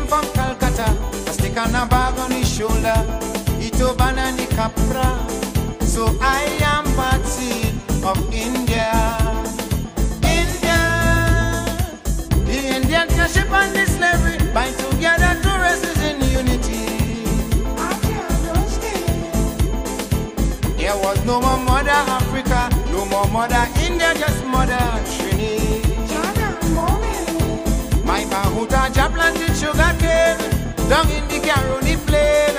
came from Calcutta, a stick and a bag on his shoulder, he turban and he capra. So I am Patsy of India. India, the Indian can ship and the slavery, bind together two races in unity. There was no more Mother Africa, no more Mother India, just Mother Trinidad. My Bahuta planted sugar cane down in the Caroni Plain.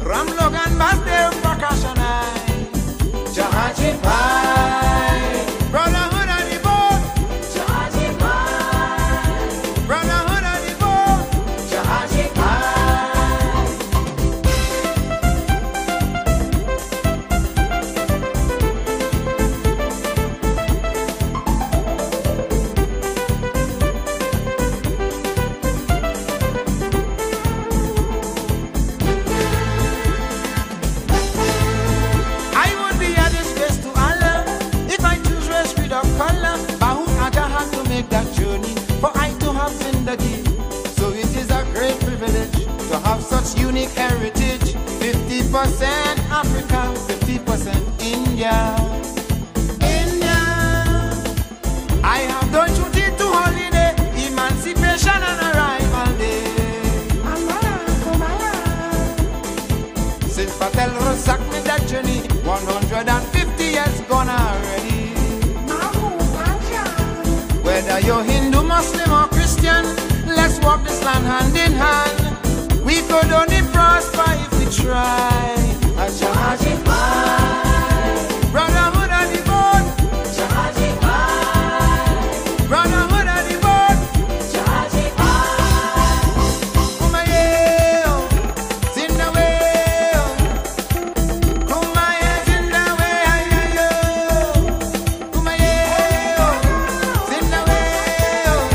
Ram Logan bass there percussion eye. Jahaji Pai, brotherhood of the boat. Jahaji Pai, brotherhood of the boat. Jahaji So it is a great privilege to have such unique heritage. 50% Africa, 50% India. India, I have done duty to holiday, emancipation and arrival day. Since Patel Rosak made that journey, 150 years gone already. Whether you're Hindu, Muslim or Christian, let's walk this land hand in hand. We could only prosper if we try. Jahaji Pai, brotherhood of the boat. Jahaji Pai, brotherhood of the boat. Jahaji Pai, Kumayo, Zindawayo, Kumayo, Zindawayo, Kumayo, Zindawayo.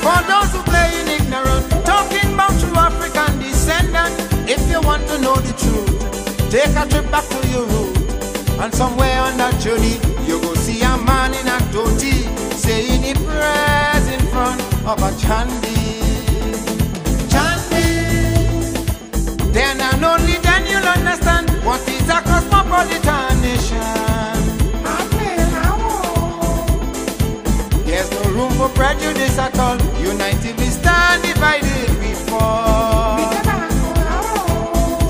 For those who play in ignorance, talking about true African descendant, if you want to know the truth, take a trip back to your root. And somewhere on that journey, you go see a man in a dhoti, saying he prayers in front of a chandi. Chandi. Then and only then you'll understand what is a cosmopolitan nation. There's no room for prejudice at all. United we stand, divided we fall.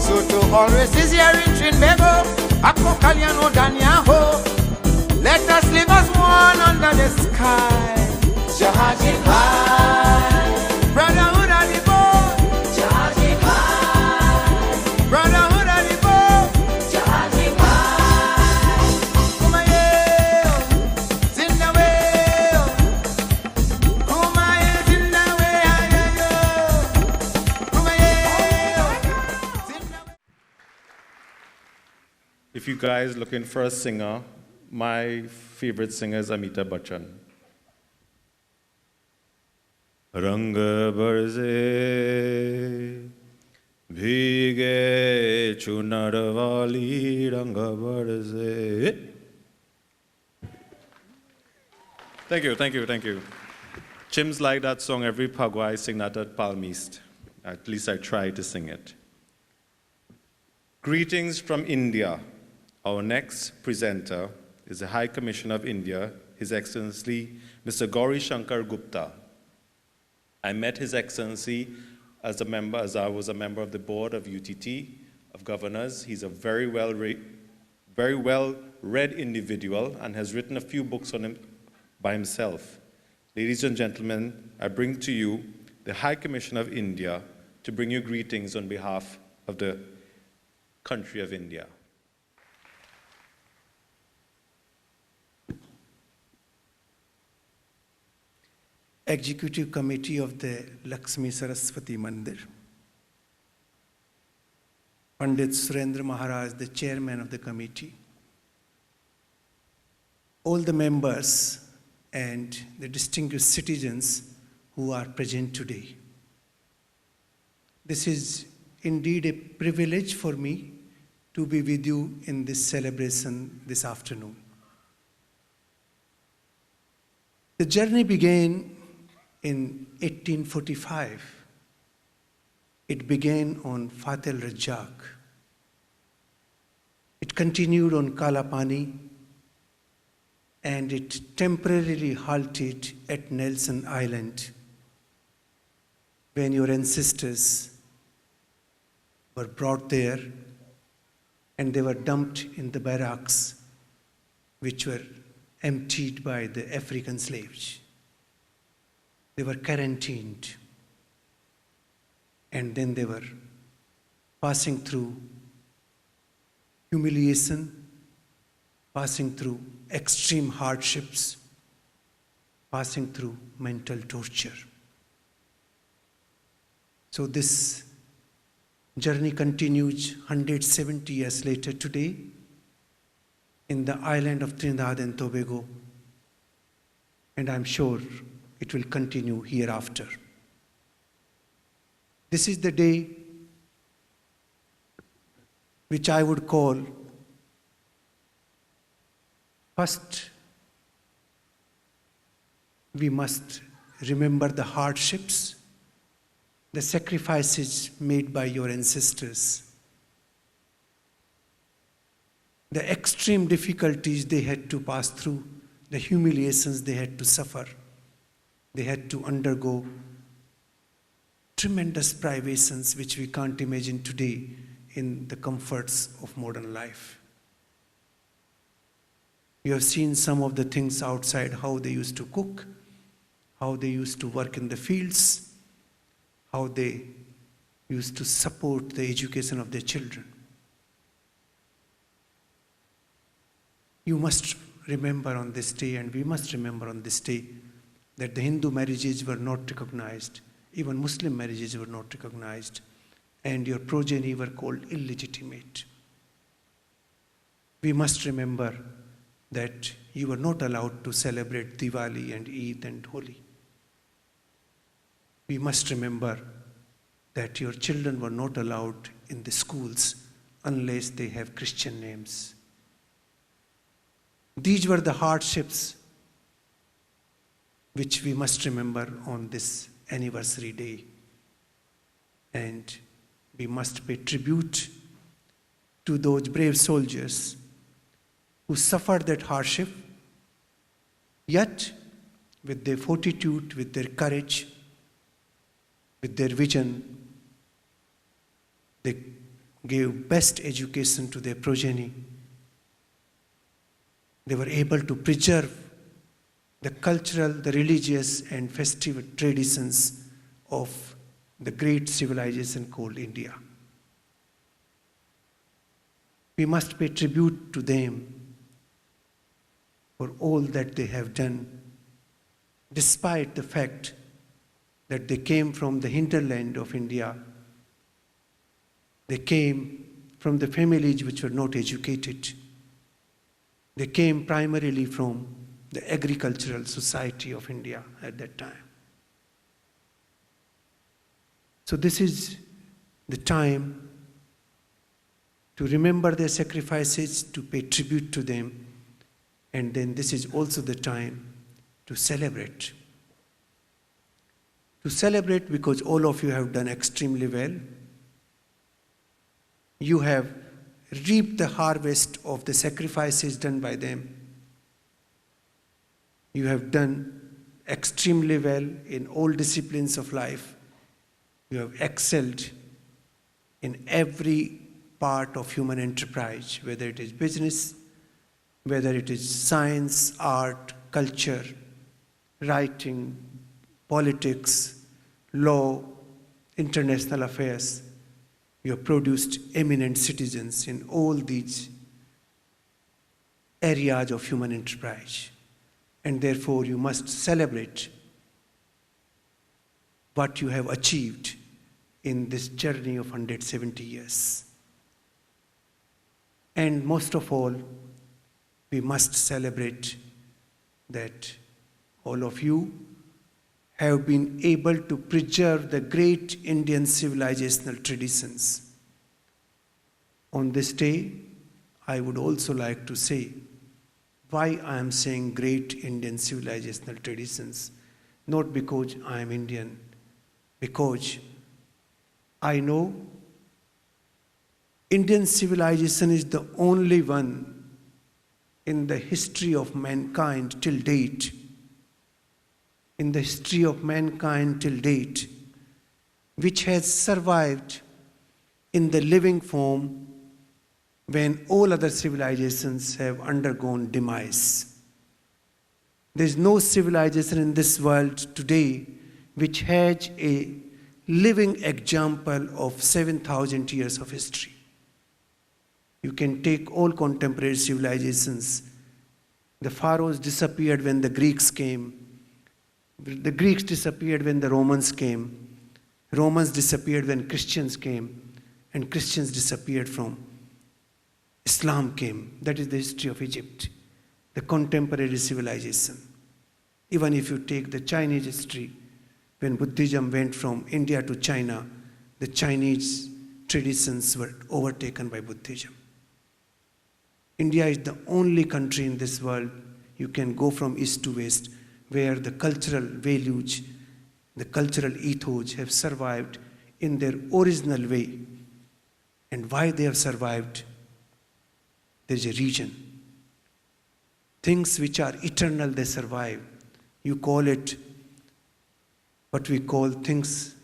So to all races here in Trinidad, Akko Kalyano Danyaho, let us live as one under the sky. Jahaji Pai, brotherhood of the boat. Jahaji Pai, brotherhood of the boat. Jahaji Pai, Kumayo, Zindawayo, Kumayo, Zindawayo, Kumayo, Zindawayo. If you guys looking for a singer, my favorite singer is Amitabh Bachchan. रंग बरसे भीगे चुनर वाली रंग बरसे. Thank you, thank you, thank you. Chim's like that song every Pagua I sing that at Palm East. At least I try to sing it. Greetings from India. Our next presenter is the High Commissioner of India, His Excellency Mr. Gauri Shankar Gupta. I met His Excellency as I was a member of the board of UTT, of governors. He's a very well read individual and has written a few books on him by himself. Ladies and gentlemen, I bring to you the High Commissioner of India to bring you greetings on behalf of the country of India. Executive Committee of the Lakshmi Saraswati Mandir. Pandit Surendra Maharaj, the chairman of the committee. All the members and the distinguished citizens who are present today. This is indeed a privilege for me to be with you in this celebration this afternoon. The journey began in 1845. It began on Fat el Rajak. It continued on Kalapani, and it temporarily halted at Nelson Island when your ancestors were brought there and they were dumped in the barracks which were emptied by the African slaves. They were quarantined, and then they were passing through humiliation, passing through extreme hardships, passing through mental torture. So this journey continues 170 years later today in the island of Trinidad and Tobago, and I'm sure it will continue hereafter. This is the day which I would call first, we must remember the hardships, the sacrifices made by your ancestors, the extreme difficulties they had to pass through, the humiliations they had to suffer. They had to undergo tremendous privations which we can't imagine today in the comforts of modern life. You have seen some of the things outside, how they used to cook, how they used to work in the fields, how they used to support the education of their children. You must remember on this day, and we must remember on this day, that the Hindu marriages were not recognized, even Muslim marriages were not recognized, and your progeny were called illegitimate. We must remember that you were not allowed to celebrate Diwali and Eid and Holi. We must remember that your children were not allowed in the schools unless they have Christian names. These were the hardships which we must remember on this anniversary day. And we must pay tribute to those brave soldiers who suffered that hardship, yet with their fortitude, with their courage, with their vision, they gave best education to their progeny. They were able to preserve the cultural, the religious, and festive traditions of the great civilization called India. We must pay tribute to them for all that they have done, despite the fact that they came from the hinterland of India. They came from the families which were not educated. They came primarily from the agricultural society of India at that time. So this is the time to remember their sacrifices, to pay tribute to them, and then this is also the time to celebrate. To celebrate because all of you have done extremely well. You have reaped the harvest of the sacrifices done by them. You have done extremely well in all disciplines of life. You have excelled in every part of human enterprise, whether it is business, whether it is science, art, culture, writing, politics, law, international affairs. You have produced eminent citizens in all these areas of human enterprise. And therefore you must celebrate what you have achieved in this journey of 170 years. And most of all, we must celebrate that all of you have been able to preserve the great Indian civilizational traditions. On this day, I would also like to say why I am saying great Indian civilizational traditions. Not because I am Indian, because I know Indian civilization is the only one in the history of mankind till date, which has survived in the living form when all other civilizations have undergone demise. There is no civilization in this world today which has a living example of 7,000 years of history. You can take all contemporary civilizations. The pharaohs disappeared when the Greeks came. The Greeks disappeared when the Romans came. Romans disappeared when Christians came. And Christians disappeared from Islam came. That is the history of Egypt, the contemporary civilization. Even if you take the Chinese history, when Buddhism went from India to China, the Chinese traditions were overtaken by Buddhism. India is the only country in this world, you can go from east to west, where the cultural values, the cultural ethos have survived in their original way. And why they have survived, there is a reason. Things which are eternal, they survive. You call it what we call things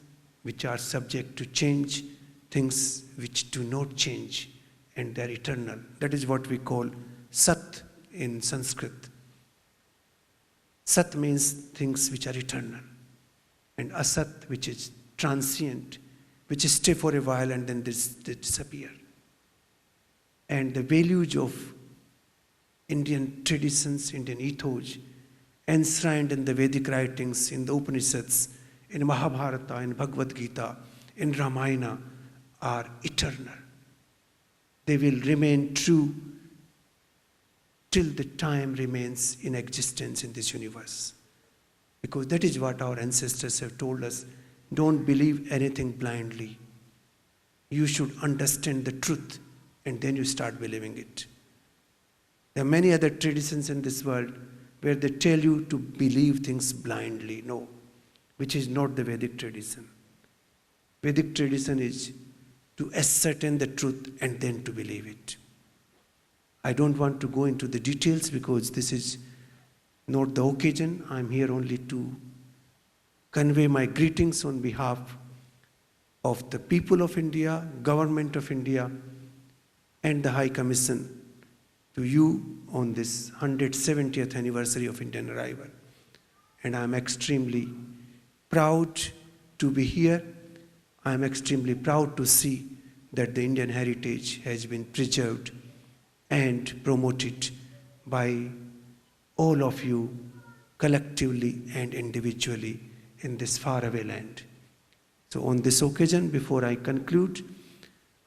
which are subject to change, things which do not change, and they are eternal. That is what we call Sat in Sanskrit. Sat means things which are eternal, and Asat, which is transient, which stay for a while and then they disappear. And the values of Indian traditions, Indian ethos, enshrined in the Vedic writings, in the Upanishads, in Mahabharata, in Bhagavad Gita, in Ramayana, are eternal. They will remain true till the time remains in existence in this universe. Because that is what our ancestors have told us. Don't believe anything blindly. You should understand the truth, and then you start believing it. There are many other traditions in this world where they tell you to believe things blindly. No, which is not the Vedic tradition. Vedic tradition is to ascertain the truth and then to believe it. I don't want to go into the details because this is not the occasion. I'm here only to convey my greetings on behalf of the people of India, government of India, and the High Commission to you on this 170th anniversary of Indian arrival. And I'm extremely proud to be here. I'm extremely proud to see that the Indian heritage has been preserved and promoted by all of you collectively and individually in this faraway land. So on this occasion, before I conclude,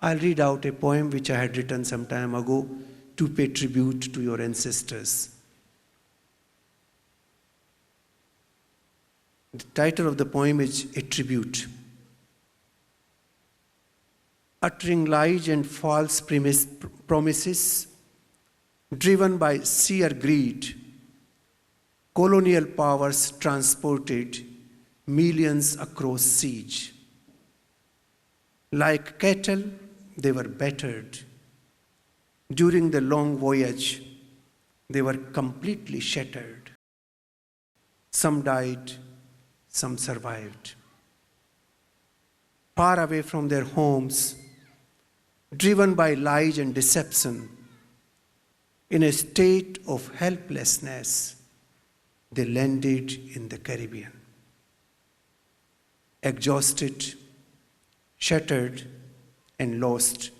I'll read out a poem which I had written some time ago to pay tribute to your ancestors. The title of the poem is A Tribute. Uttering lies and false promises, driven by sheer greed, colonial powers transported millions across siege. Like cattle, they were battered. During the long voyage, they were completely shattered. Some died, some survived. Far away from their homes, driven by lies and deception, in a state of helplessness, they landed in the Caribbean. Exhausted, shattered, and lost,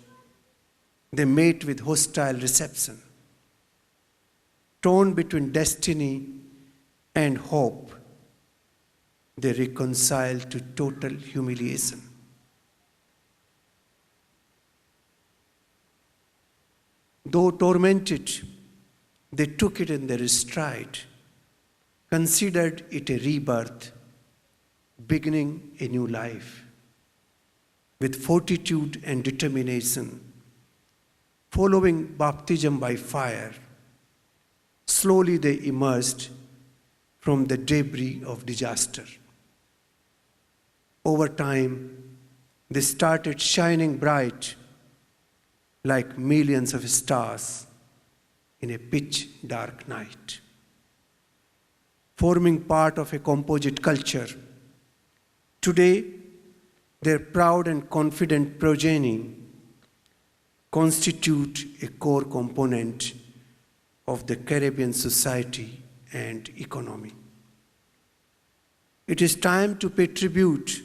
they met with hostile reception. Torn between destiny and hope, they reconciled to total humiliation. Though tormented, they took it in their stride, considered it a rebirth, beginning a new life. With fortitude and determination, following baptism by fire, slowly they emerged from the debris of disaster. Over time, they started shining bright like millions of stars in a pitch dark night. Forming part of a composite culture, today their proud and confident progeny constitute a core component of the Caribbean society and economy. It is time to pay tribute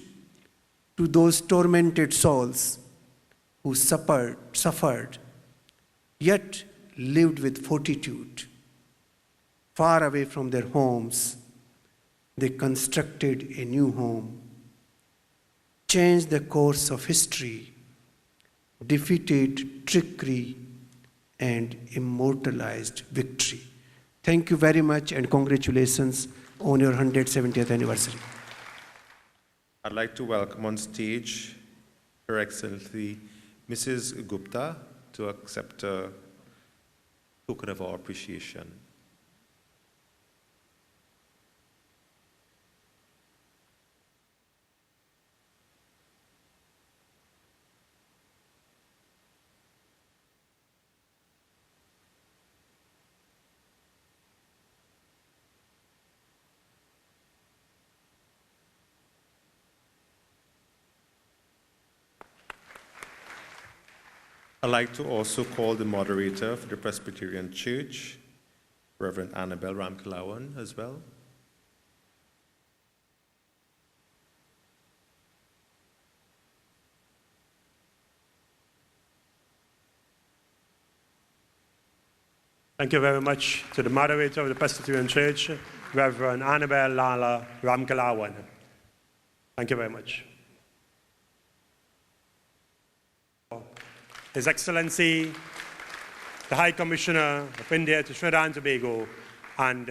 to those tormented souls who suffered, yet lived with fortitude. Far away from their homes, they constructed a new home, changed the course of history, defeated trickery, and immortalized victory. Thank you very much and congratulations on your 170th anniversary. I'd like to welcome on stage Her Excellency Mrs. Gupta to accept a token of our appreciation. I'd like to also call the moderator for the Presbyterian Church, Reverend Annabelle Ramkalawan, as well. Thank you very much to the moderator of the Presbyterian Church, Reverend Annabelle Lala Ramkalawan. Thank you very much. His Excellency, the High Commissioner of India to Trinidad and Tobago, and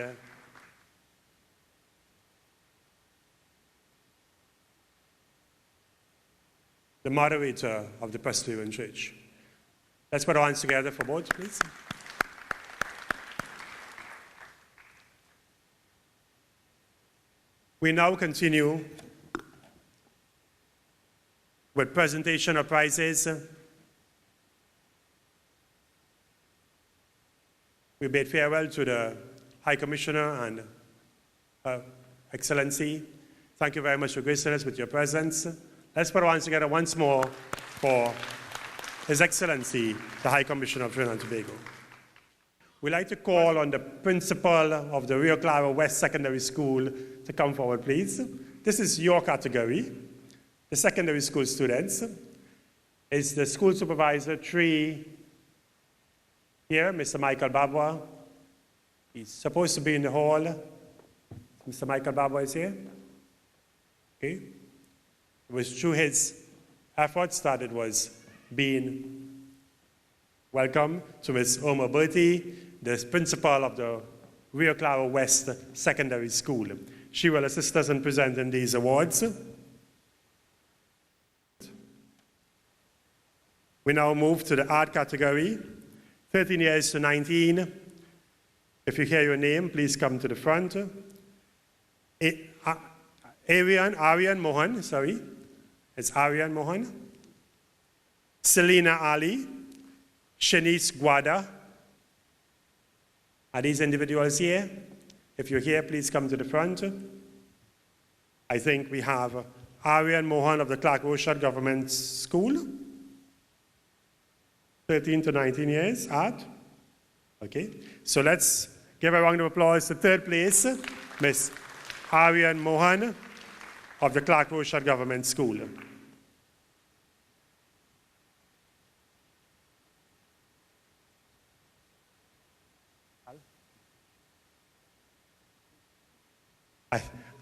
the moderator of the Presbyterian Church. Let's put our hands together for both, please. We now continue with presentation of prizes. We bid farewell to the High Commissioner and Excellency. Thank you very much for gracing us with your presence. Let's put our hands together once more for His Excellency, the High Commissioner of Trinidad and Tobago. We'd like to call on the principal of the Rio Claro West Secondary School to come forward, please. This is your category, the secondary school students. Is the school supervisor 3 here, Mr. Michael Babwa? He's supposed to be in the hall. Mr. Michael Babwa is here. Okay. It was through his efforts that it was being welcome to Ms. Oma Bertie, the principal of the Rio Claro West Secondary School. She will assist us in presenting these awards. We now move to the art category, 13 years to 19. If you hear your name, please come to the front. Aryan Mohan, sorry. It's Aryan Mohan. Selena Ali. Shanice Guada. Are these individuals here? If you're here, please come to the front. I think we have Aryan Mohan of the Clark Rochard Government School. 13 to 19 years, art. Okay, so let's give a round of applause to third place, Miss Aryan Mohan of the Clark Rochard Government School.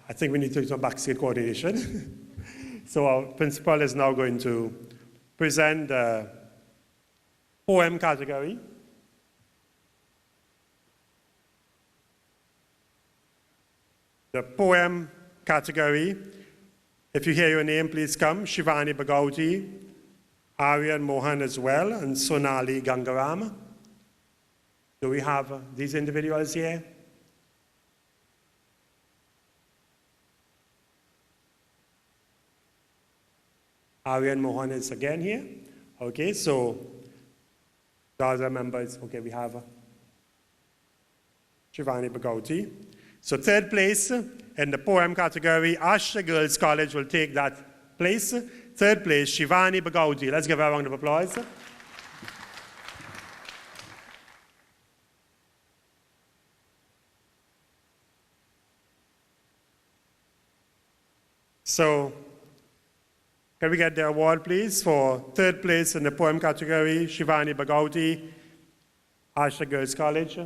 I think we need to do some backstage coordination. So our principal is now going to present the poem category. The poem category, if you hear your name, please come. Shivani Bagauti, Aryan Mohan as well, and Sonali Gangaram. Do we have these individuals here? Aryan Mohan is again here. Okay, so the other members, okay, we have Shivani Bagauti. So third place in the poem category, Ashra Girls College will take that place. Third place, Shivani Bagauti. Let's give her a round of applause. So, can we get the award, please, for third place in the poem category, Shivani Bagauti, Ashra Girls College.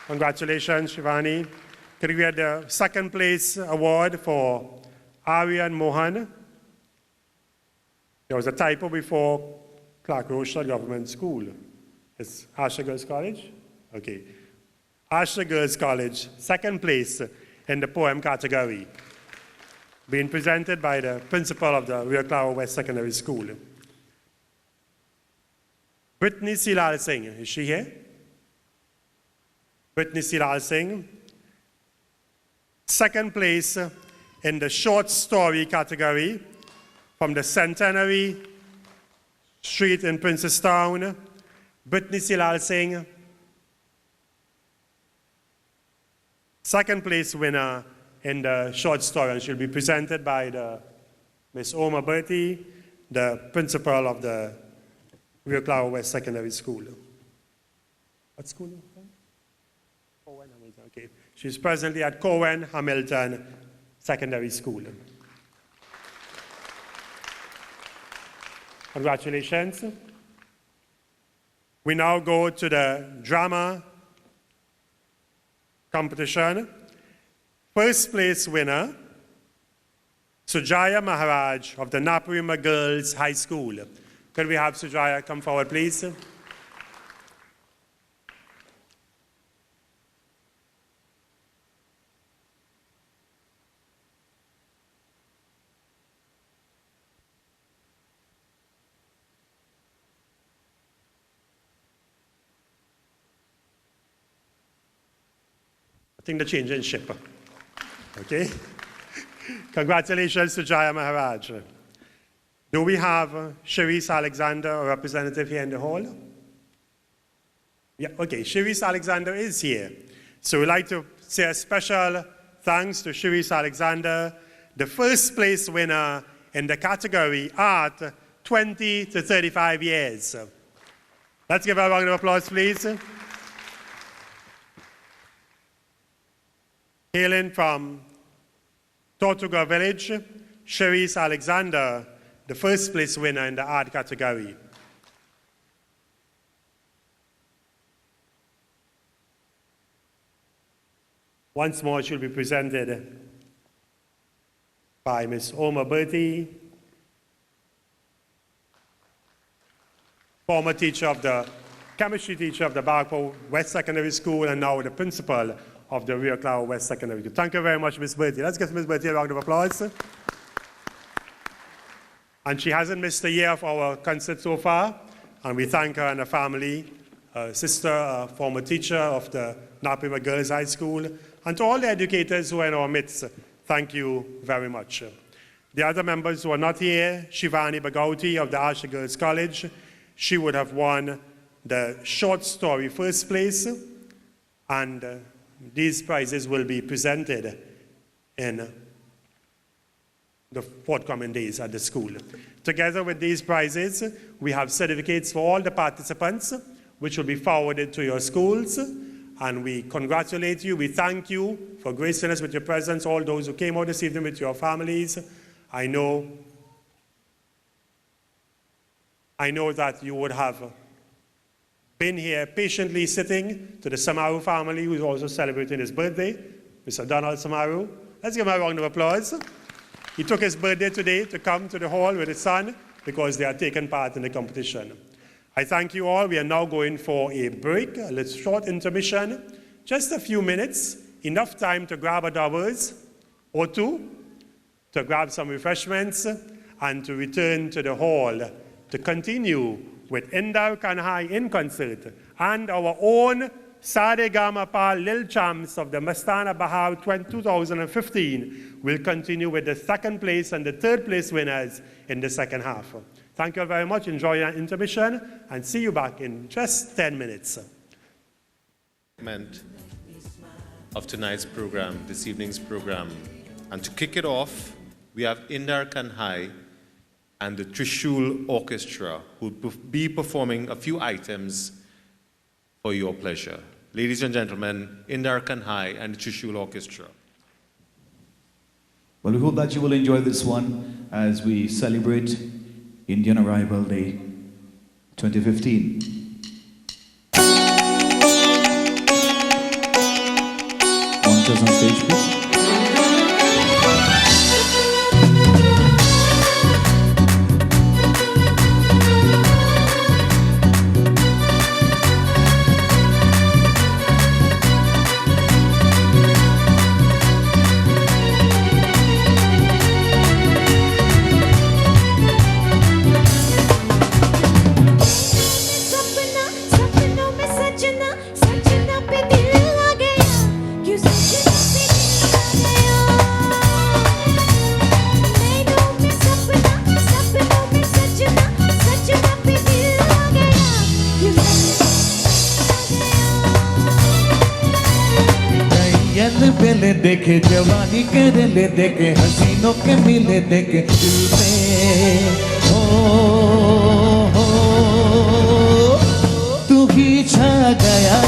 Congratulations, Shivani. Can we get the second place award for Aryan Mohan? There was a typo before Clark Rochelle Government School. It's Ashra Girls College? Okay. Ashra Girls College, second place in the poem category, being presented by the principal of the Rio Claro West Secondary School. Brittany Silal Singh, is she here? Brittany Silal Singh. Second place in the short story category from the Centenary Street in Princestown. Brittany Silal Singh. Second place winner in the short story, and she'll be presented by the Miss Oma Bertie, the principal of the Rio Claro West Secondary School. What school? Cowan Hamilton. Okay. She's presently at Cowan Hamilton Secondary School. Congratulations. We now go to the drama competition. First place winner, Sujaya Maharaj of the Naparima Girls High School. Could we have Sujaya come forward, please? I think they're changing ship. Okay? Congratulations to Jaya Maharaj. Do we have Sharice Alexander, a representative here in the hall? Yeah, okay, Sharice Alexander is here. So we'd like to say a special thanks to Sharice Alexander, the first place winner in the category Art 20 to 35 years. Let's give her a round of applause, please. Hailing from Tortuga Village, Sharice Alexander, the first place winner in the art category. Once more, she'll be presented by Miss Oma Bertie, former teacher of the chemistry teacher of the Barco West Secondary School and now the principal of the Rio Claro West Secondary School. Thank you very much, Miss Bertie. Let's give Miss Bertie a round of applause. And she hasn't missed a year of our concert so far, and we thank her and her family, her sister, a former teacher of the Naparima Girls High School, and to all the educators who are in our midst, thank you very much. The other members who are not here, Shivani Bagauti of the Ashra Girls College, she would have won the short story first place, and these prizes will be presented in the forthcoming days at the school. Together with these prizes, we have certificates for all the participants, which will be forwarded to your schools, and we congratulate you. We thank you for gracing us with your presence, all those who came out this evening with your families. I know that you would have been here patiently sitting, to the Samaru family who's also celebrating his birthday, Mr. Donald Samaru. Let's give him a round of applause. He took his birthday today to come to the hall with his son because they are taking part in the competition. I thank you all. We are now going for a break, a little short intermission, just a few minutes, enough time to grab a doubles or two, to grab some refreshments, and to return to the hall to continue with Indar Kanhai in concert and our own Sade Gamapa Lil Champs of the Mastana Bahar 2015 will continue with the second place and the third place winners in the second half. Thank you all very much. Enjoy your intermission and see you back in just 10 minutes. Of tonight's program, this evening's program. And to kick it off, we have Indar Kanhai and the Trishul Orchestra, who will be performing a few items for your pleasure. Ladies and gentlemen, Indar Kanhai and the Trishul Orchestra. Well, we hope that you will enjoy this one as we celebrate Indian Arrival Day 2015. Monitors on stage, please. बेले देखे जवानी के दिले देखे हसीनों के मिले देखे दिल में हो तू ही छा गया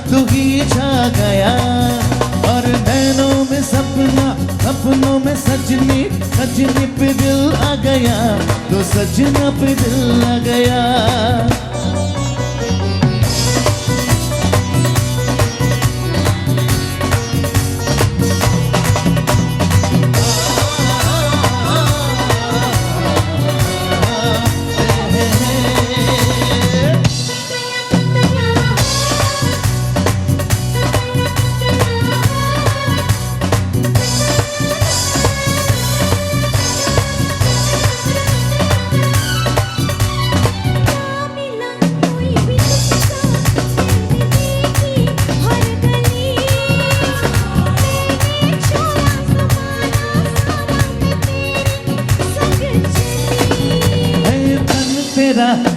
तू ही छा गया और नैनों में सपना सपनों में सजनी सजनी पे दिल आ गया तो सजना पे दिल आ गया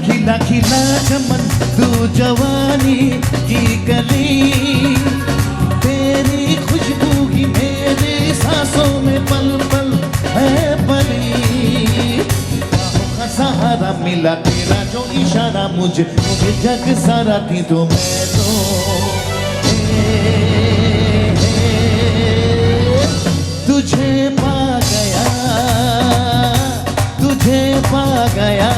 खिला खिला चमन तू जवानी की गली तेरी खुशबू की मेरी सांसों में पल पल है पली बाहों का सहारा मिला तेरा जो इशारा मुझे जग सारा थी तो मैं तो तुझे पा गया तुझे पा गया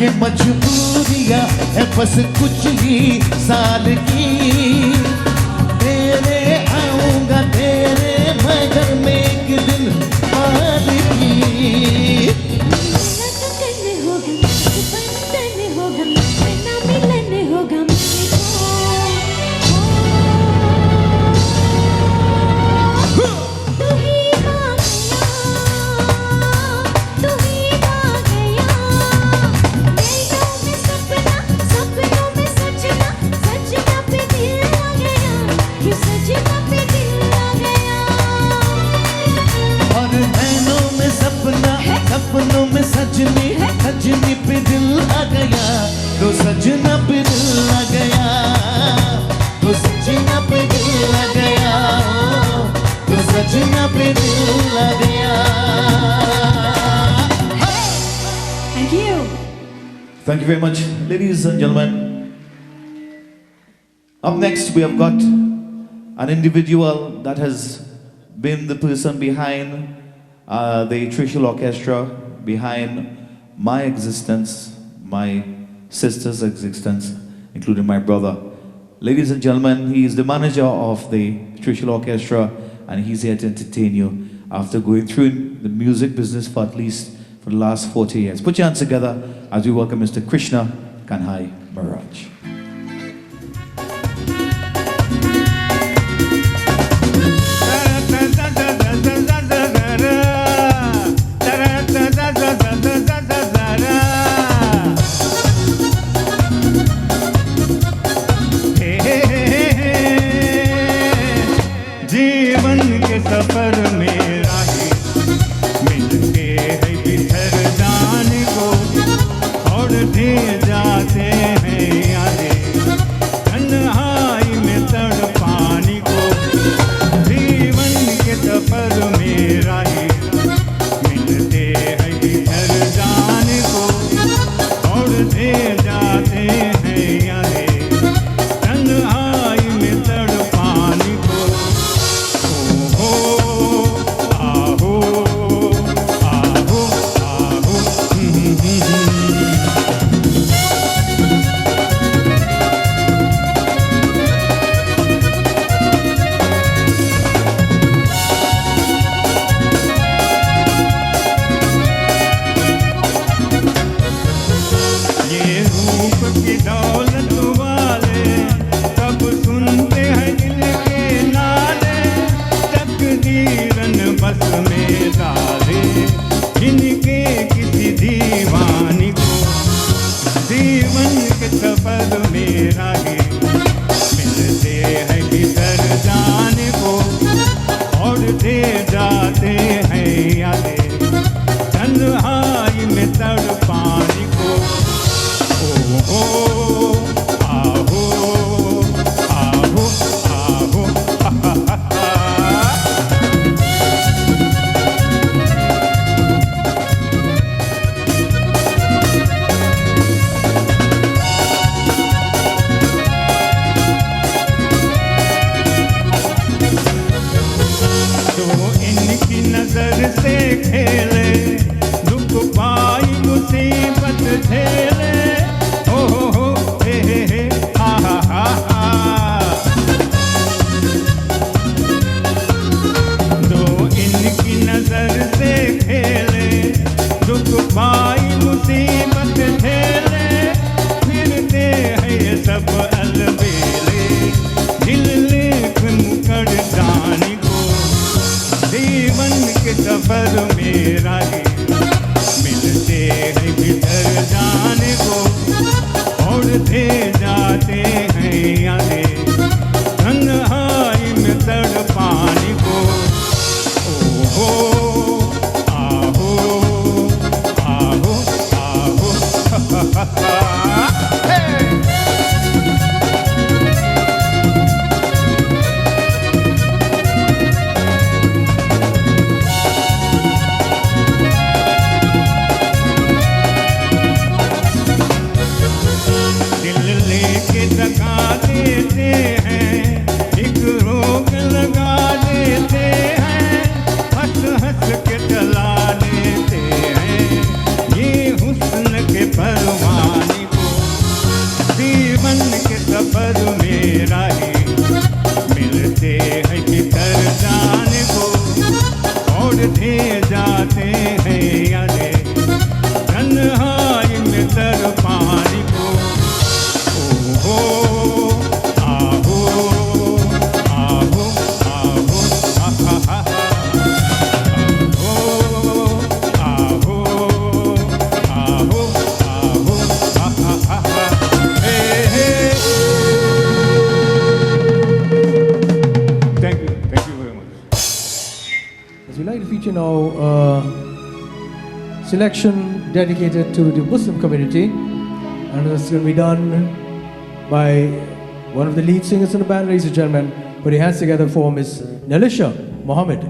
ये मजबूरियां है बस कुछ ही साल की तेरे आऊंगा तेरे मगर में एक दिन बाद की करने होगा बनने होगा ना मिलने होगा सजना पे दिल लग गया. Thank you. Thank you very much, ladies and gentlemen. Up next, we have got an individual that has been the person behind the Trishul Orchestra, behind my existence, my sister's existence, including my brother. Ladies and gentlemen, he is the manager of the Trishul Orchestra, and he's here to entertain you after going through the music business for at least for the last 40 years. Put your hands together as we welcome Mr. Krishna Kanhai Maharaj. जीवन के सफर में राही मिलके है बिछड़ जाने को और दे जाते हैं यादें तन्हाई में तड़पाने को. जीवन के सफर में राही मिलते हैं बिछड़ जाने को और दे जाते हैं यादें तन्हाई में तड़पाने को. ये रूप की दौलत वाले कब सुनते हैं दिल के नाले. तकदीरन बस में डाले इनके किसी दीवानी को. जीवन के सफर में राही मिलते हैं किधर जाने को और दे जाते हैं यादें तन्हाई में तड़पाने को. ओहो आहो आहो आहो हा हा हा. तो इनकी नजर से खेले दुख पाई मुसीबत झेले. ओ हो हे हा हा हा हा. तो इनकी नजर से खेले दुख पाई मुसीबत झेले. फिरते हैं ये सब अलबेले दिल लेख मुकड़ जाने को. जीवन के सफर में राही मिलते हैं बिछड़ जाने को और दे जाते हैं यादें तन्हाई में तड़पाने को. ओहो आहो आहो आहो हा हा हा हा. दिल लेके जगा देते हैं एक रोग लगा देते हैं. हंस हंस के चला लेते हैं ये हुस्न के परवाने को. जीवन के सफर में राही मिलते हैं किधर जाने को और दे जाते हैं यादें तन्हाई में तड़पाने को. ओहो आहो आहो आहो हा हा हा हा. आहो आहो आहो आहो हा हा हा हा. हे हे. Thank you very much. As we like to feature now selection dedicated to the Muslim community, and this is going to be done by one of the lead singers in the band, ladies and gentlemen. Put your hands together for Miss Nalisha Mohammed.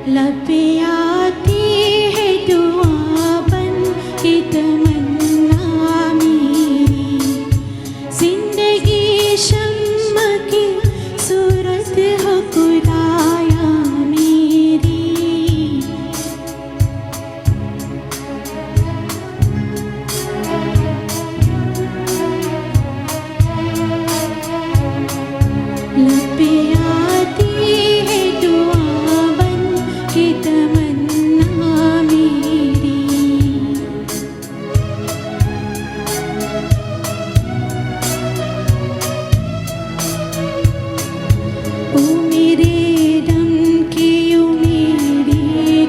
लबे आती है दुआ बन के तमन्ना मेरी जिंदगी शम्म की सूरत हो खुदाया मेरी लबे आती है दुआ बन के तमन्ना मेरी ओ मेरे दम की ओ मेरे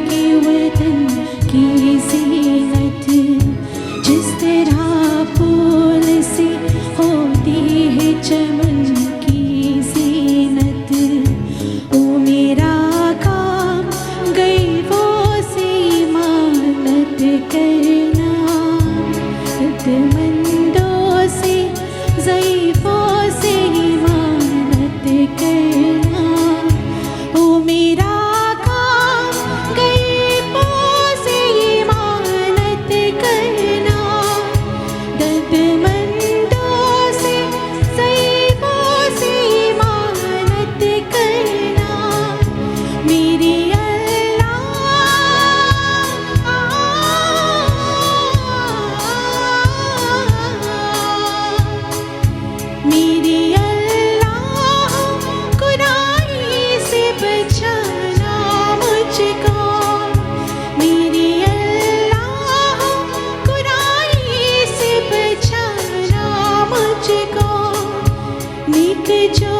के वतन की ज़ीनत जिस तरह फूल से होती है चमन की ज़ीनत ओ मेरा काम गैबों से इमानत करना हिम्मतमंदों से ज़ईफ़ों से इमानत करना ओ मेरा काम गैबों से इमानत करना दर्दमंदों से ज़ईफ़ों से इमानत करना मेरी मेरी अल्लाह कुरानी से बचाना मुझको मेरी अल्लाह कुरानी से बचाना मुझको निक जो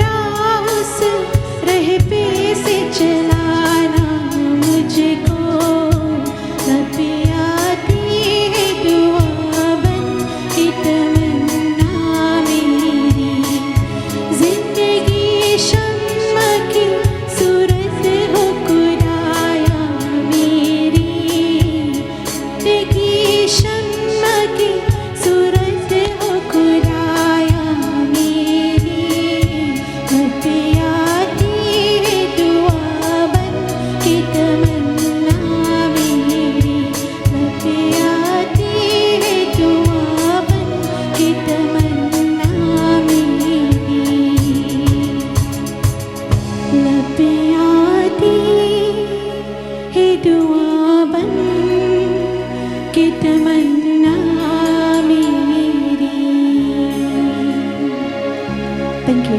राह उस रह पे से चलाना मुझको लबे आती है दुआ बन के तमन्ना मेरी जिंदगी शम्म की सूरत हो खुदाया मेरी जिंदगी शम्म की सूरत हो खुदाया मेरी लबे आती है दुआ बन के तमन्ना मेरी लबे आती है दुआ बन के तमन्ना मेरी लबे आती है दुआ बन के तमन्ना मेरी थैंक यू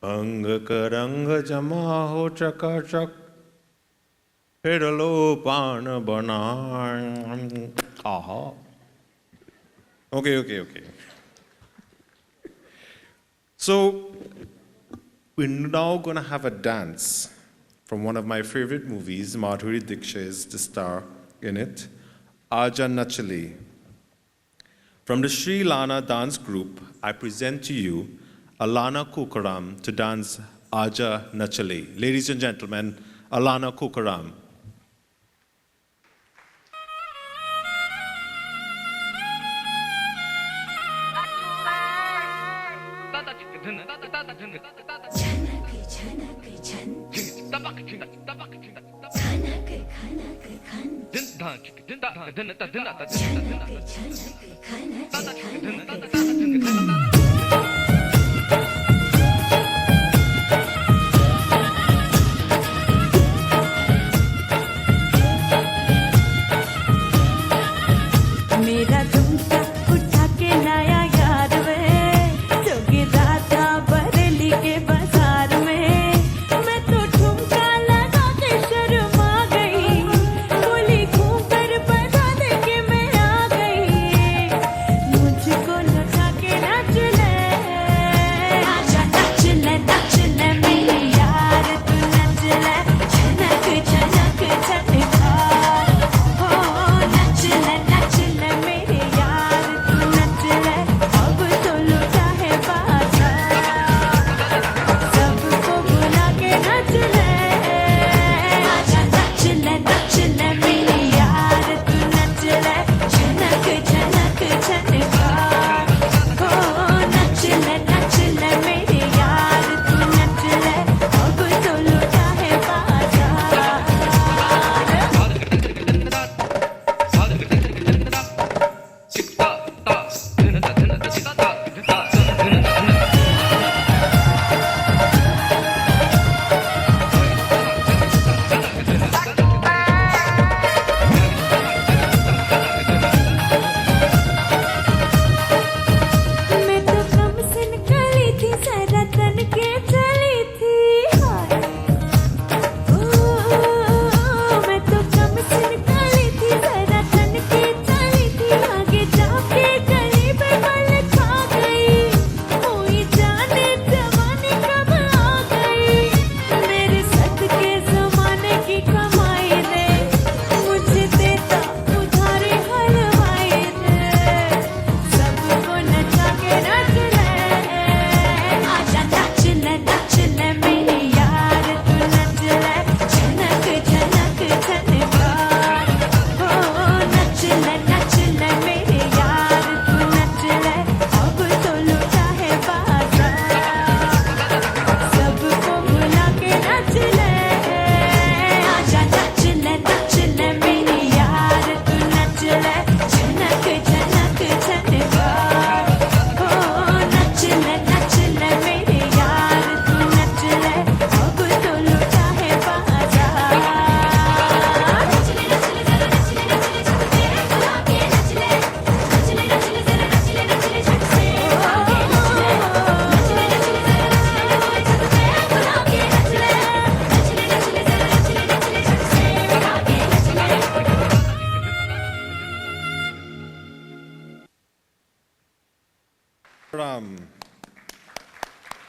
अंग करंग जमा हो चकाचक फिर लो पान बना आहा okay. So we're now going to have a dance from one of my favorite movies. Madhuri Dixit is the star in it. Aja Nachali. From the Sri Lana dance group, I present to you Alana Kukaram to dance Aja Nachali. Ladies and gentlemen, Alana Kukaram. मेरा झुमका उठा के लाया यार वे जो गिरा था बरेली के बाजार में मैं तो ठुमका लगा के शर्मा गई बोली घूम कर बता दे के मैं आ गई मुझको लगा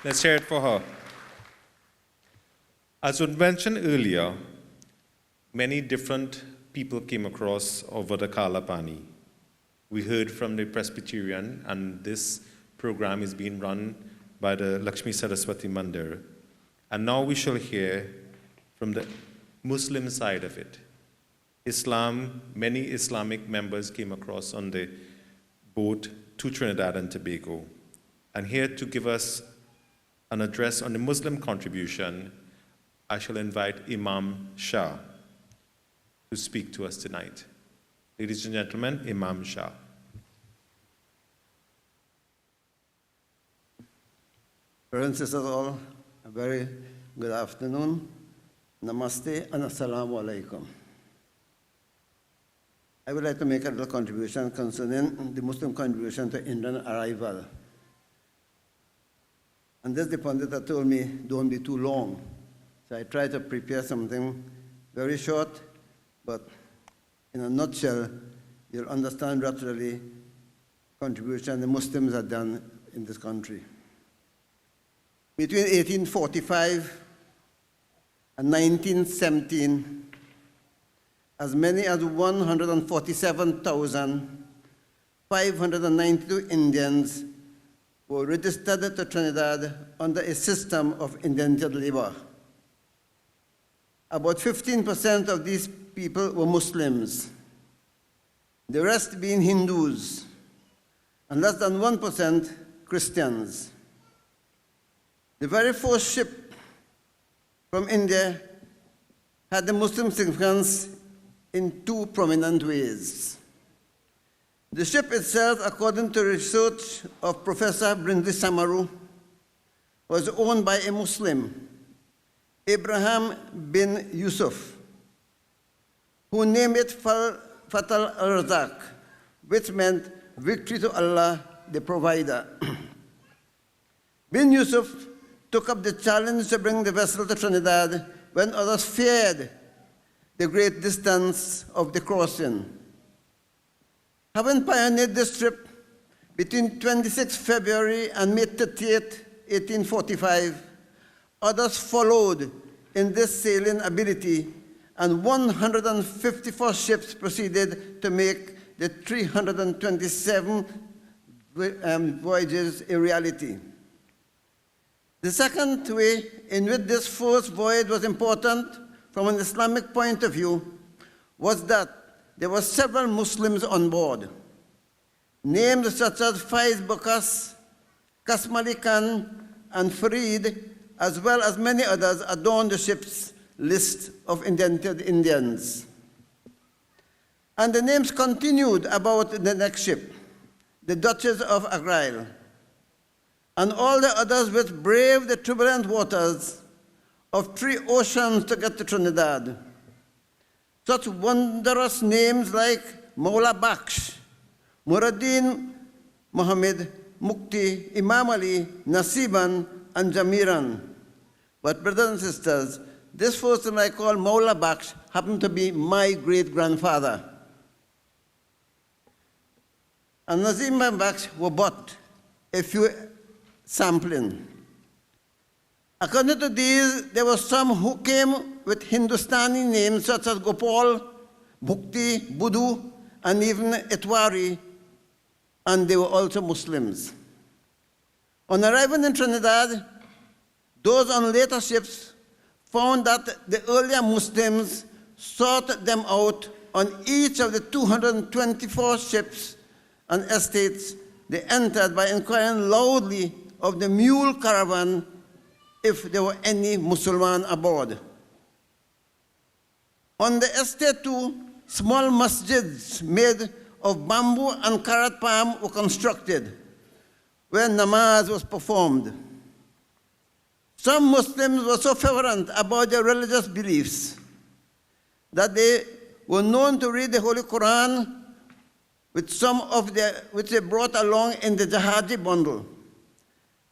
Let's hear it for her. As was mentioned earlier, many different people came across over the Kalapani. We heard from the Presbyterian, and this program is being run by the Lakshmi Saraswati Mandir. And now we shall hear from the Muslim side of it. Islam, many Islamic members came across on the boat to Trinidad and Tobago. And here to give us an address on the Muslim contribution, I shall invite Imam Shah to speak to us tonight. Ladies and gentlemen, Imam Shah. Brothers and sisters all, a very good afternoon. Namaste and Assalamu alaikum. I would like to make a little contribution concerning the Muslim contribution to Indian arrival. And this the pundit had told me, don't be too long. So I tried to prepare something very short, but in a nutshell, you'll understand rapidly contribution the Muslims have done in this country. Between 1845 and 1917, as many as 147,592 Indians were registered to Trinidad under a system of indentured labor. About 15% of these people were Muslims, the rest being Hindus, and less than 1% Christians. The very first ship from India had the Muslim significance in two prominent ways. The ship itself, according to research of Professor Brindley Samaru, was owned by a Muslim, Abraham bin Yusuf, who named it Fatal al-Razak, which meant victory to Allah, the provider. Bin Yusuf took up the challenge to bring the vessel to Trinidad when others feared the great distance of the crossing. Having pioneered this trip between 26 February and May 30th, 1845, others followed in this sailing ability, and 154 ships proceeded to make the 327 voyages a reality. The second way in which this first voyage was important from an Islamic point of view was that there were several Muslims on board. Names such as Faiz Bukas, Kasmali Khan, and Farid, as well as many others, adorned the ship's list of indentured Indians. And the names continued about the next ship, the Duchess of Argyll, and all the others which braved the turbulent waters of 3 oceans to get to Trinidad. Such wondrous names like Maula Bakhsh, Muraddin Muhammad, Mukti, Imam Ali, Nasiban, and Jamiran. But brothers and sisters, this person I call Maula Bakhsh happened to be my great-grandfather. And Nazim and Bakhsh were bought a few sampling. According to these, there were some who came with Hindustani names such as Gopal, Bhukti, Buddhu, and even Etwari, and they were also Muslims. On arriving in Trinidad, those on later ships found that the earlier Muslims sought them out on each of the 224 ships and estates they entered by inquiring loudly of the mule caravan if there were any Muslims aboard. On the estate too, small masjids made of bamboo and karat palm were constructed, where namaz was performed. Some Muslims were so fervent about their religious beliefs that they were known to read the Holy Quran with which they brought along in the Jahaji bundle.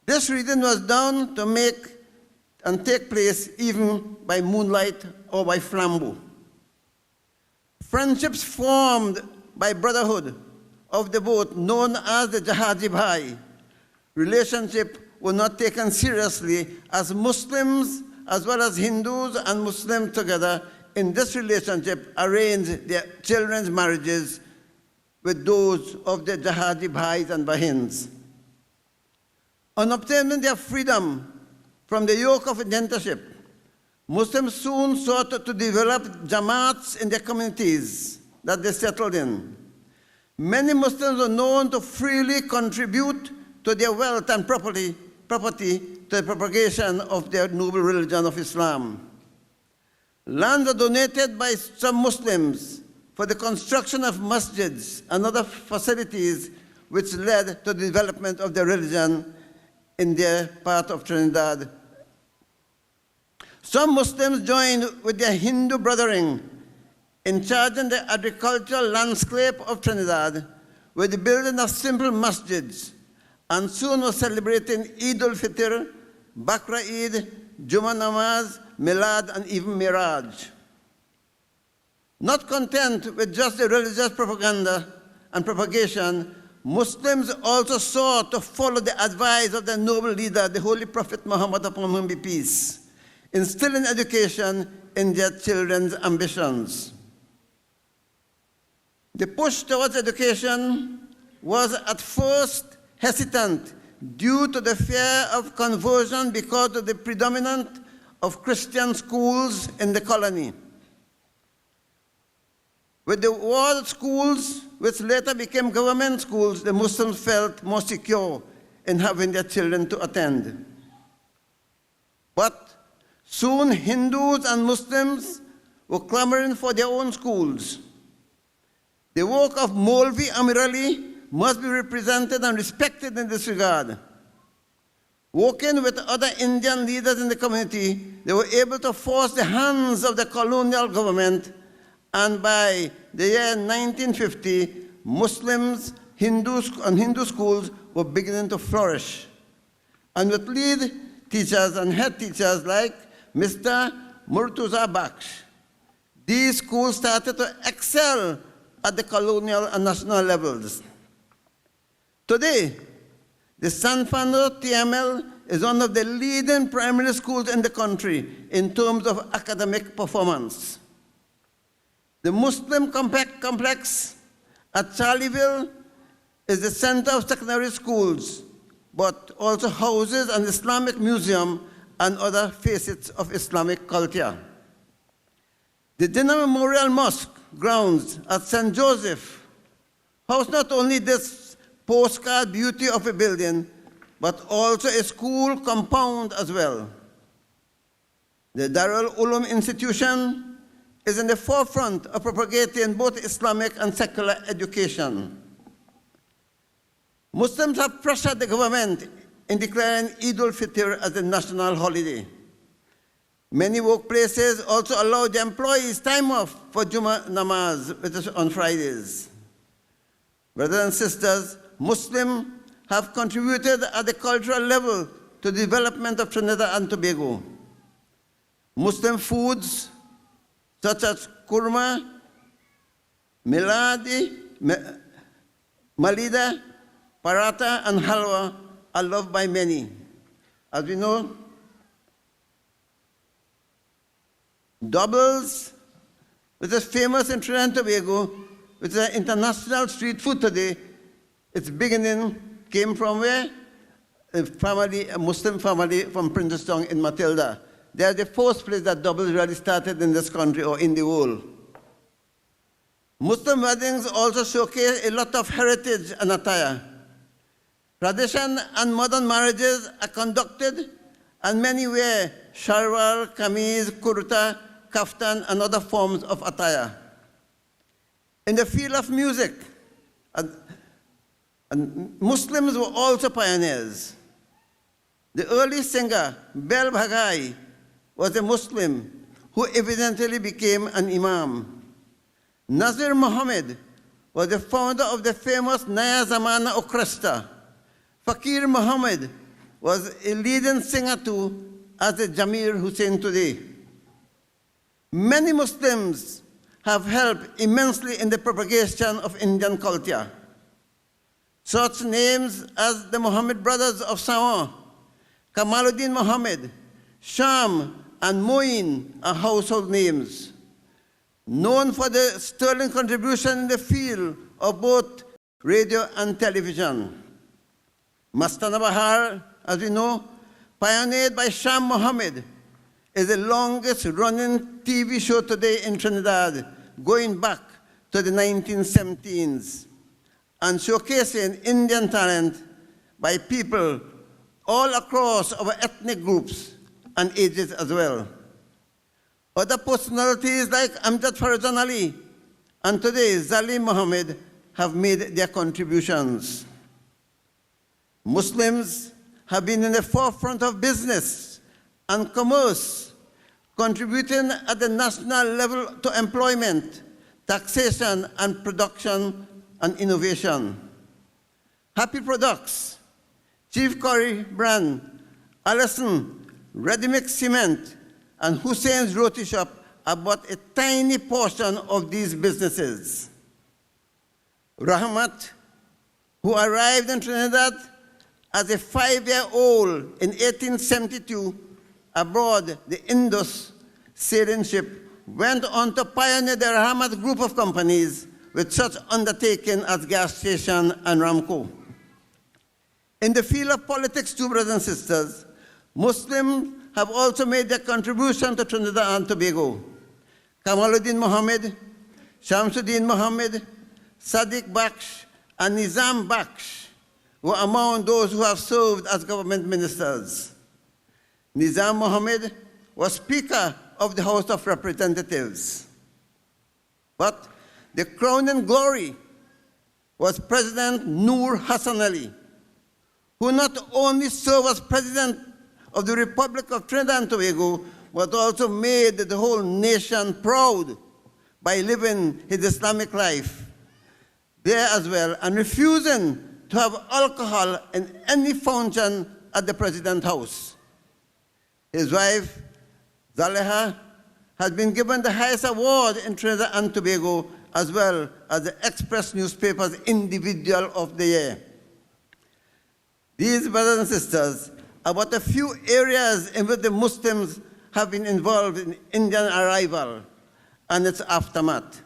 This reading was done to make and take place even by moonlight or by flambeau. Friendships formed by brotherhood of the boat, known as the Jahaji Bhai, relationship were not taken seriously as Muslims, as well as Hindus and Muslims together in this relationship, arranged their children's marriages with those of their Jihadi Bhais and Bahins. On obtaining their freedom from the yoke of indentureship, Muslims soon sought to develop jamaats in their communities that they settled in. Many Muslims were known to freely contribute to their wealth and property to the propagation of their noble religion of Islam. Lands were donated by some Muslims for the construction of masjids and other facilities which led to the development of their religion in their part of Trinidad. Some Muslims joined with their Hindu brethren in charging the agricultural landscape of Trinidad with the building of simple masjids, and soon was celebrating Eid al-Fitr, Bakra Eid, Juma Namaz, Milad, and even Miraj. Not content with just the religious propaganda and propagation, Muslims also sought to follow the advice of their noble leader, the Holy Prophet Muhammad, upon whom be peace, instilling education in their children's ambitions. The push towards education was at first hesitant due to the fear of conversion because of the predominance of Christian schools in the colony. With the walled schools, which later became government schools, the Muslims felt more secure in having their children to attend. But soon Hindus and Muslims were clamoring for their own schools. The work of Maulvi Amirali must be represented and respected in this regard. Working with other Indian leaders in the community, they were able to force the hands of the colonial government, and by the year 1950, Muslims, Hindus, and Hindu schools were beginning to flourish. And with lead teachers and head teachers like Mr. Murtuza Baksh, these schools started to excel at the colonial and national levels. Today, the San Fernando TML is one of the leading primary schools in the country in terms of academic performance. The Muslim complex at Charlieville is the center of secondary schools, but also houses an Islamic museum and other facets of Islamic culture. The Dinner Memorial Mosque grounds at St. Joseph house not only this postcard beauty of a building, but also a school compound as well. The Darul Uloom institution is in the forefront of propagating both Islamic and secular education. Muslims have pressured the government in declaring Eid al-Fitr as a national holiday. Many workplaces also allow the employees time off for Juma Namaz, which is on Fridays. Brothers and sisters, Muslims have contributed at the cultural level to the development of Trinidad and Tobago. Muslim foods such as kurma, miladi, malida, paratha, and halwa are loved by many. As we know, doubles, which is famous in Trinidad and Tobago, which is an international street food today, its beginning came from where? A Muslim family from Princeton in Matilda. They are the first place that doubles really started in this country or in the world. Muslim weddings also showcase a lot of heritage and attire. Tradition and modern marriages are conducted, and many wear shalwar, kameez, kurta, kaftan, and other forms of attire. In the field of music, and Muslims were also pioneers. The early singer, Bel Bhagai, was a Muslim who evidently became an imam. Nazir Muhammad was the founder of the famous Naya Zamana Orchestra. Fakir Muhammad was a leading singer too, as the Jamir Hussain today. Many Muslims have helped immensely in the propagation of Indian culture. Such names as the Muhammad brothers of Sawan, Kamaluddin Mohammed, Sham, and Moin are household names. Known for the sterling contribution in the field of both radio and television. Mastana Bahar, as we know, pioneered by Sham Mohammed, is the longest running TV show today in Trinidad, going back to the 1917s, and showcasing Indian talent by people all across our ethnic groups and ages as well. Other personalities like Amjad Farzan Ali and today Zalim Mohammed have made their contributions. Muslims have been in the forefront of business and commerce, contributing at the national level to employment, taxation, and production and innovation. Happy Products, Chief Curry Brand, Allison, Ready Mix Cement, and Hussein's Roti Shop are but a tiny portion of these businesses. Rahmat, who arrived in Trinidad as a 5-year-old in 1872 aboard the Indus sailing ship, went on to pioneer the Rahmat group of companies with such undertaking as gas station and Ramco. In the field of politics, too, brothers and sisters, Muslims have also made their contribution to Trinidad and Tobago. Kamaluddin Mohammed, Shamsuddin Mohammed, Sadiq Baksh, and Nizam Baksh were among those who have served as government ministers. Nizam Mohammed was Speaker of the House of Representatives. But the crowning glory was President Noor Hassan Ali, who not only served as President of the Republic of Trinidad and Tobago, but also made the whole nation proud by living his Islamic life there as well, and refusing to have alcohol in any function at the President's house. His wife, Zaleha, has been given the highest award in Trinidad and Tobago, as well as the Express newspaper's Individual of the Year. These brothers and sisters are but a few areas in which the Muslims have been involved in Indian arrival and its aftermath.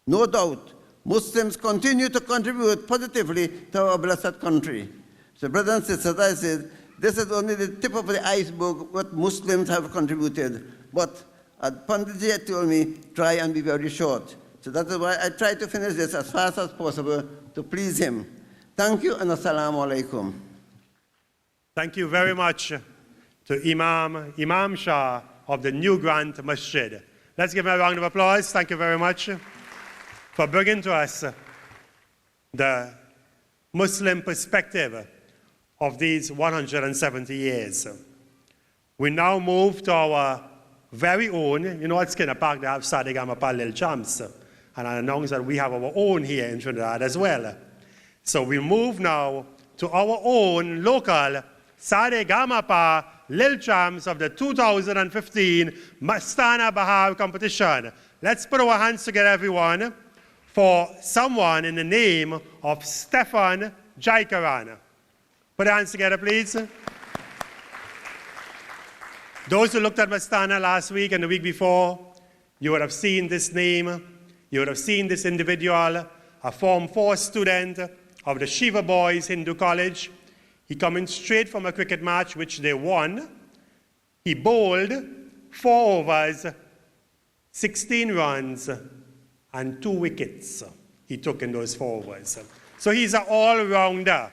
No doubt, Muslims continue to contribute positively to our blessed country. So brothers and sisters, I said, this is only the tip of the iceberg what Muslims have contributed. But as Panditji told me, try and be very short. So that is why I try to finish this as fast as possible to please him. Thank you and assalamu alaikum. Thank you very much to Imam Shah of the New Grant Masjid. Let's give him a round of applause. Thank you very much for bringing to us the Muslim perspective of these 170 years. We now move to our very own, you know at Skinner Park they have Sadegamapa Lil Champs, and I announce that we have our own here in Trinidad as well. So we move now to our own local Sadegamapa Lil Champs of the 2015 Mastana Bahar competition. Let's put our hands together, everyone, for someone in the name of Stefan Jaikaran. Put your hands together, please. Those who looked at Mastana last week and the week before, you would have seen this name. You would have seen this individual, a Form 4 student of the Shiva Boys Hindu College. He coming straight from a cricket match, which they won. He bowled 4 overs, 16 runs, and 2 wickets he took in those 4 overs. So he's an all-rounder.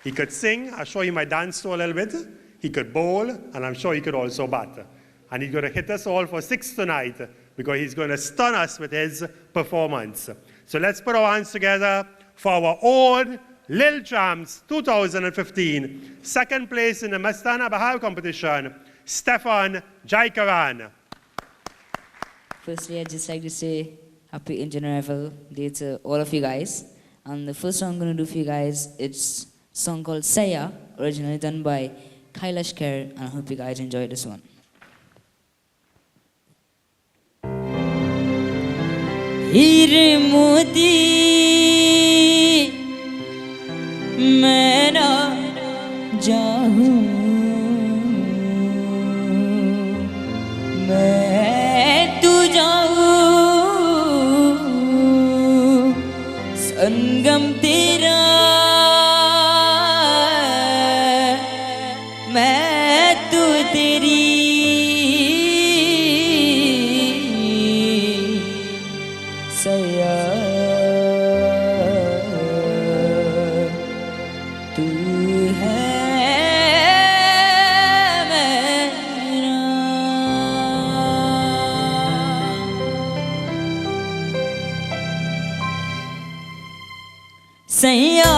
He could sing. I'll show you my dance too a little bit. He could bowl, and I'm sure he could also bat. And he's going to hit us all for 6 tonight because he's going to stun us with his performance. So let's put our hands together for our own Lil Champs 2015, second place in the Mastana Bahar competition, Stefan Jaikaran. Firstly, I'd just like to say happy Indian Arrival Day to all of you guys. And the first song I'm going to do for you guys, it's a song called Saya, originally done by Kailash Kher, and I hope you guys enjoy this one. Hire Modi मैं ना जाऊं सैया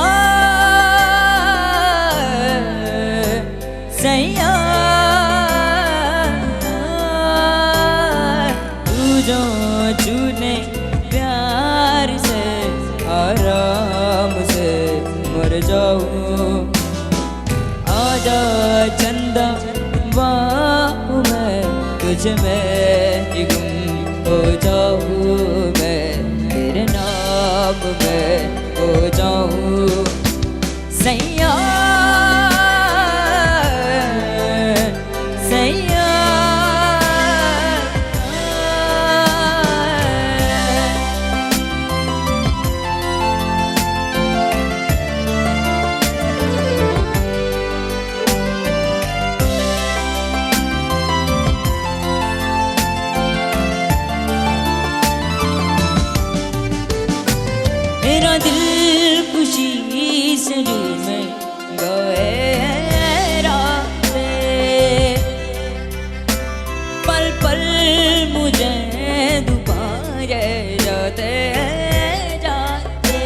सैया तू जो छूने प्यार से आराम से मर जाऊं आजा चंदा बाहू में तुझ में ही गुम हो जाऊं मैं तेरे नाम में हो जाऊं सैया सैया मेरा दिल खुशी से झूमे गया पल पल मुझे दुबारे जाते जाते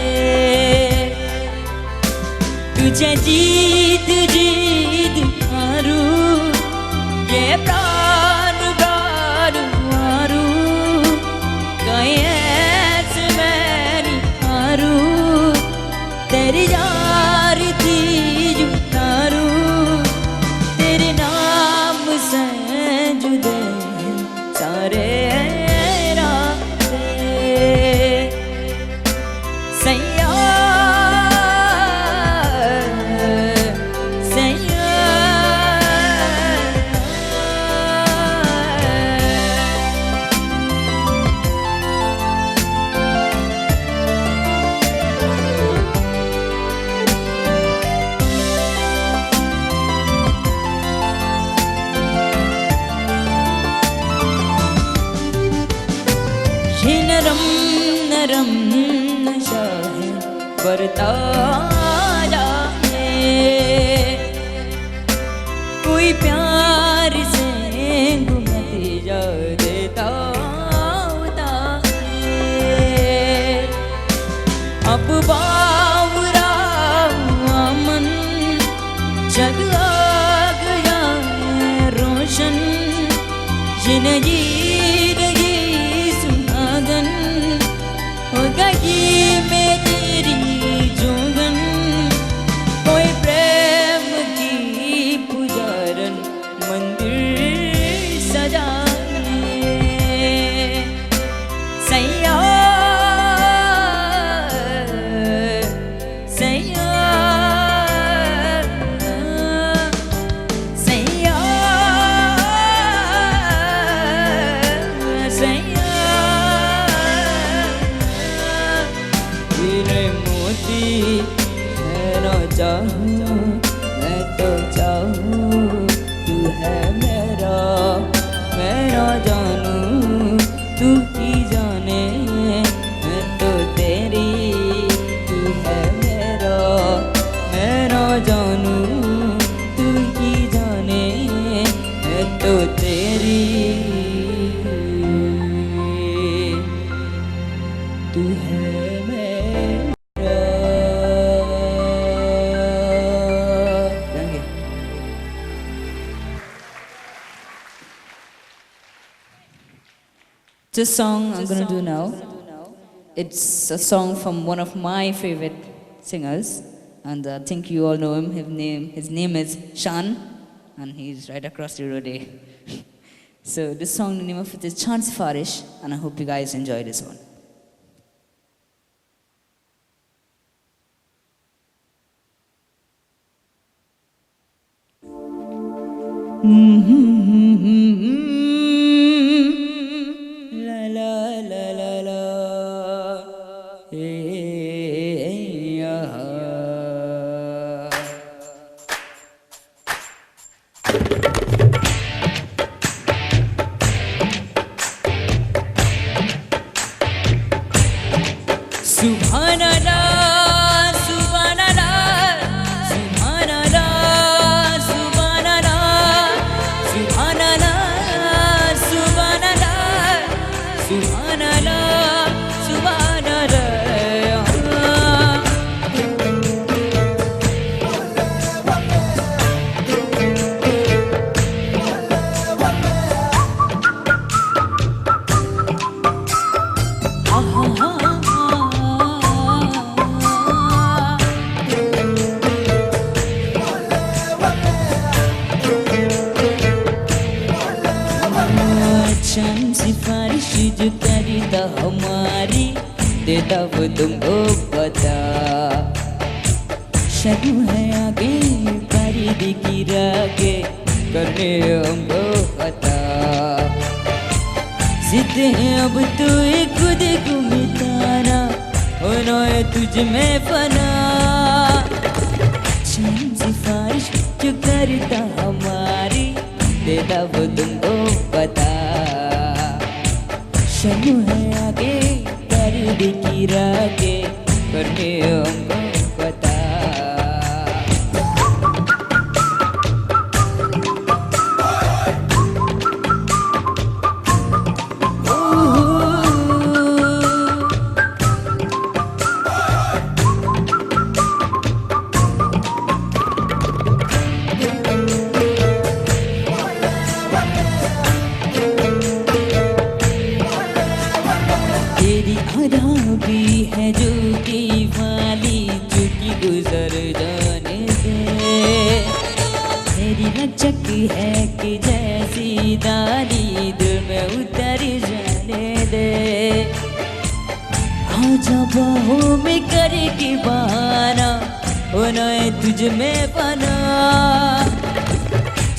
तुझे जीत जीत मारू ये प्राण प्राण मारू कहीं ऐसे मैंने मारू तेरी यार थी जो तारू तेरे नाम से जुदे सारे राते सैया सैया ये नरम नरम नशा है बरता जाए कोई प्यार से घुमती जा देता अब बावरा मन जग आ गया रोशन जिंदगी हो गई मैं तेरी जोगन कोई प्रेम की पुजारन मंदिर सजाने सैया सैया सैया सैया तेरे मोती मैं न चाहूं मैं तो चाहूं तू है मेरा मैं न जानूं तू ही जाने मैं तो तेरी तू है मेरा मैं न जानूं तू ही जाने मैं तो तेरी तू है This song I'm going to do now, it's a song from one of my favorite singers, and I think you all know him. His name is Shan, and he's right across the road here. So this song, the name of it is Chant Sifarish, and I hope you guys enjoy this one. La la la la la, hey, yeah. Subhanallah, Subhanallah, Subhanallah, Subhanallah, Subhanallah, Subhanallah, Subhanallah, Subhanallah. शान सिफारिश जो करता हमारी देता वो तुमको पता शर्म है आगे परिधि की रागे करने हमको पता जिद है अब तो खुद को मिटाना होना है तुझ में फना शान सिफारिश जो करता हमारी देता वो तुमको पता शर्म है आगे परिधि की रागे करने हमको पता है जो की वाली चुकी गुजर जाने दे तेरी लचक है कि जैसी दाली दिल में उतर जाने दे आजा बाहों में करे की बहाना होना है तुझ में बना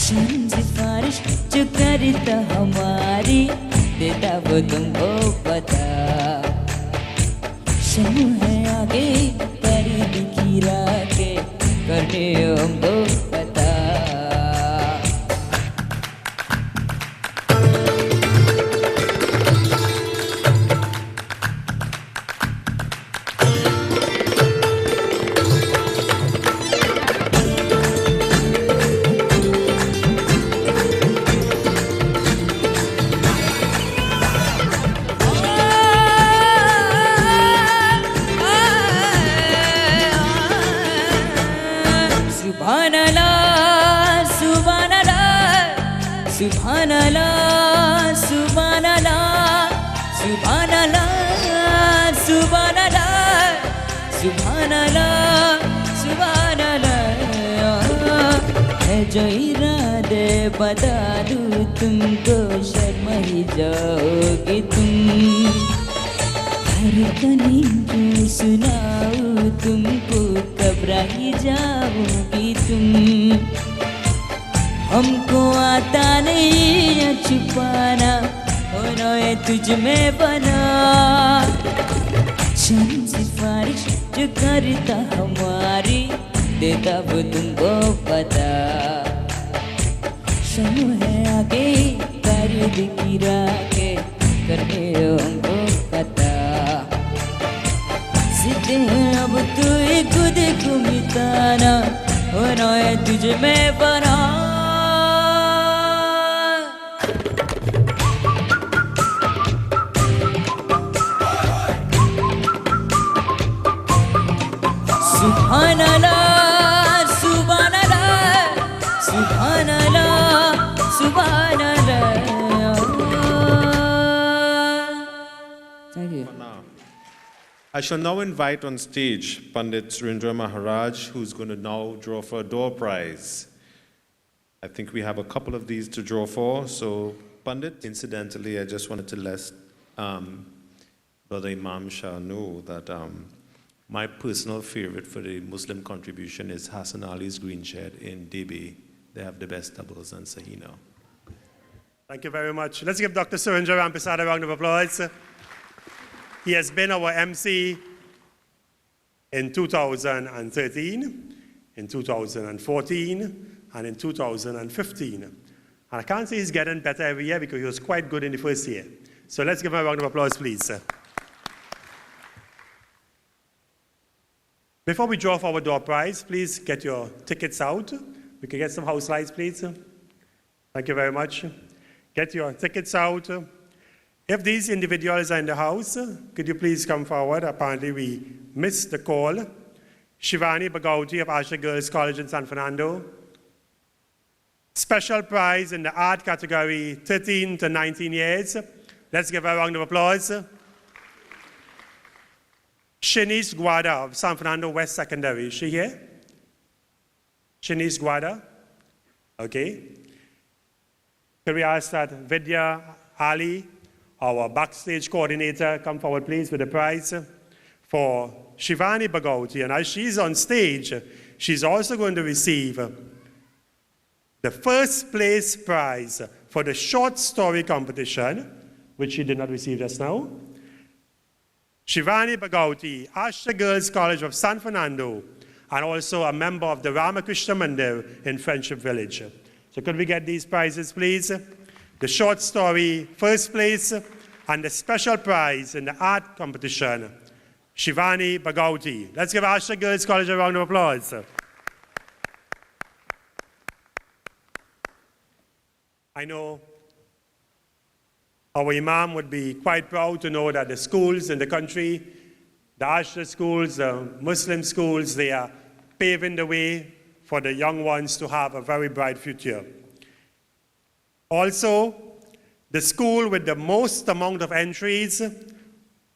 शान सिफारिश जो करता हमारी देता वो तुमको पता शर्म है आगे परिधि की रागे करने हमको पता Subhanallah, Subhanallah, Subhanallah, Subhanallah, Subhanallah, Subhanallah. है जो इरादे बता दूँ तुमको शर्म ही जाओगे तुम हर कनी क्यों सुनाऊँ तुमको घबरा ही जाओगी तुम हमको आता नहीं है छुपाना होना है तुझ में बना शान सिफारिश जो करता हमारी देता वो तुमको पता शर्म है आगे परिधि की रागे करने हमको पता जिद है अब तू खुद को मिटाना होना है तुझ में बना Subhanallah, Subhanallah, Subhanallah, Subhanallah. Thank you. I shall now invite on stage Pandit Surendra Maharaj, who's going to now draw for a door prize. I think we have a couple of these to draw for. So, Pandit, incidentally, I just wanted to let Brother Imam Shah know that my personal favorite for the Muslim contribution is Hassan Ali's Green Shed in Debe. They have the best doubles and Sahina. Thank you very much. Let's give Dr. Surendra Ramprasad a round of applause. He has been our MC in 2013, in 2014, and in 2015. And I can't say he's getting better every year because he was quite good in the first year. So let's give him a round of applause, please. Before we draw for our door prize, please get your tickets out. We can get some house lights, please. Thank you very much. Get your tickets out. If these individuals are in the house, could you please come forward? Apparently we missed the call. Shivani Bagauti of Asha Girls College in San Fernando. Special prize in the art category, 13 to 19 years. Let's give her a round of applause. Shanice Guada of San Fernando West Secondary. Is she here? Shanice Guada? Okay. Could we ask that Vidya Ali, our backstage coordinator, come forward please with the prize for Shivani Bagauti. And as she's on stage, she's also going to receive the first place prize for the short story competition, which she did not receive just now. Shivani Bagauti, Ashta Girls College of San Fernando, and also a member of the Ramakrishna Mandir in Friendship Village. So could we get these prizes, please? The short story first place and the special prize in the art competition, Shivani Bagauti. Let's give Ashta Girls College a round of applause. I know our Imam would be quite proud to know that the schools in the country, the Ashta schools, the Muslim schools, they are paving the way for the young ones to have a very bright future. Also, the school with the most amount of entries,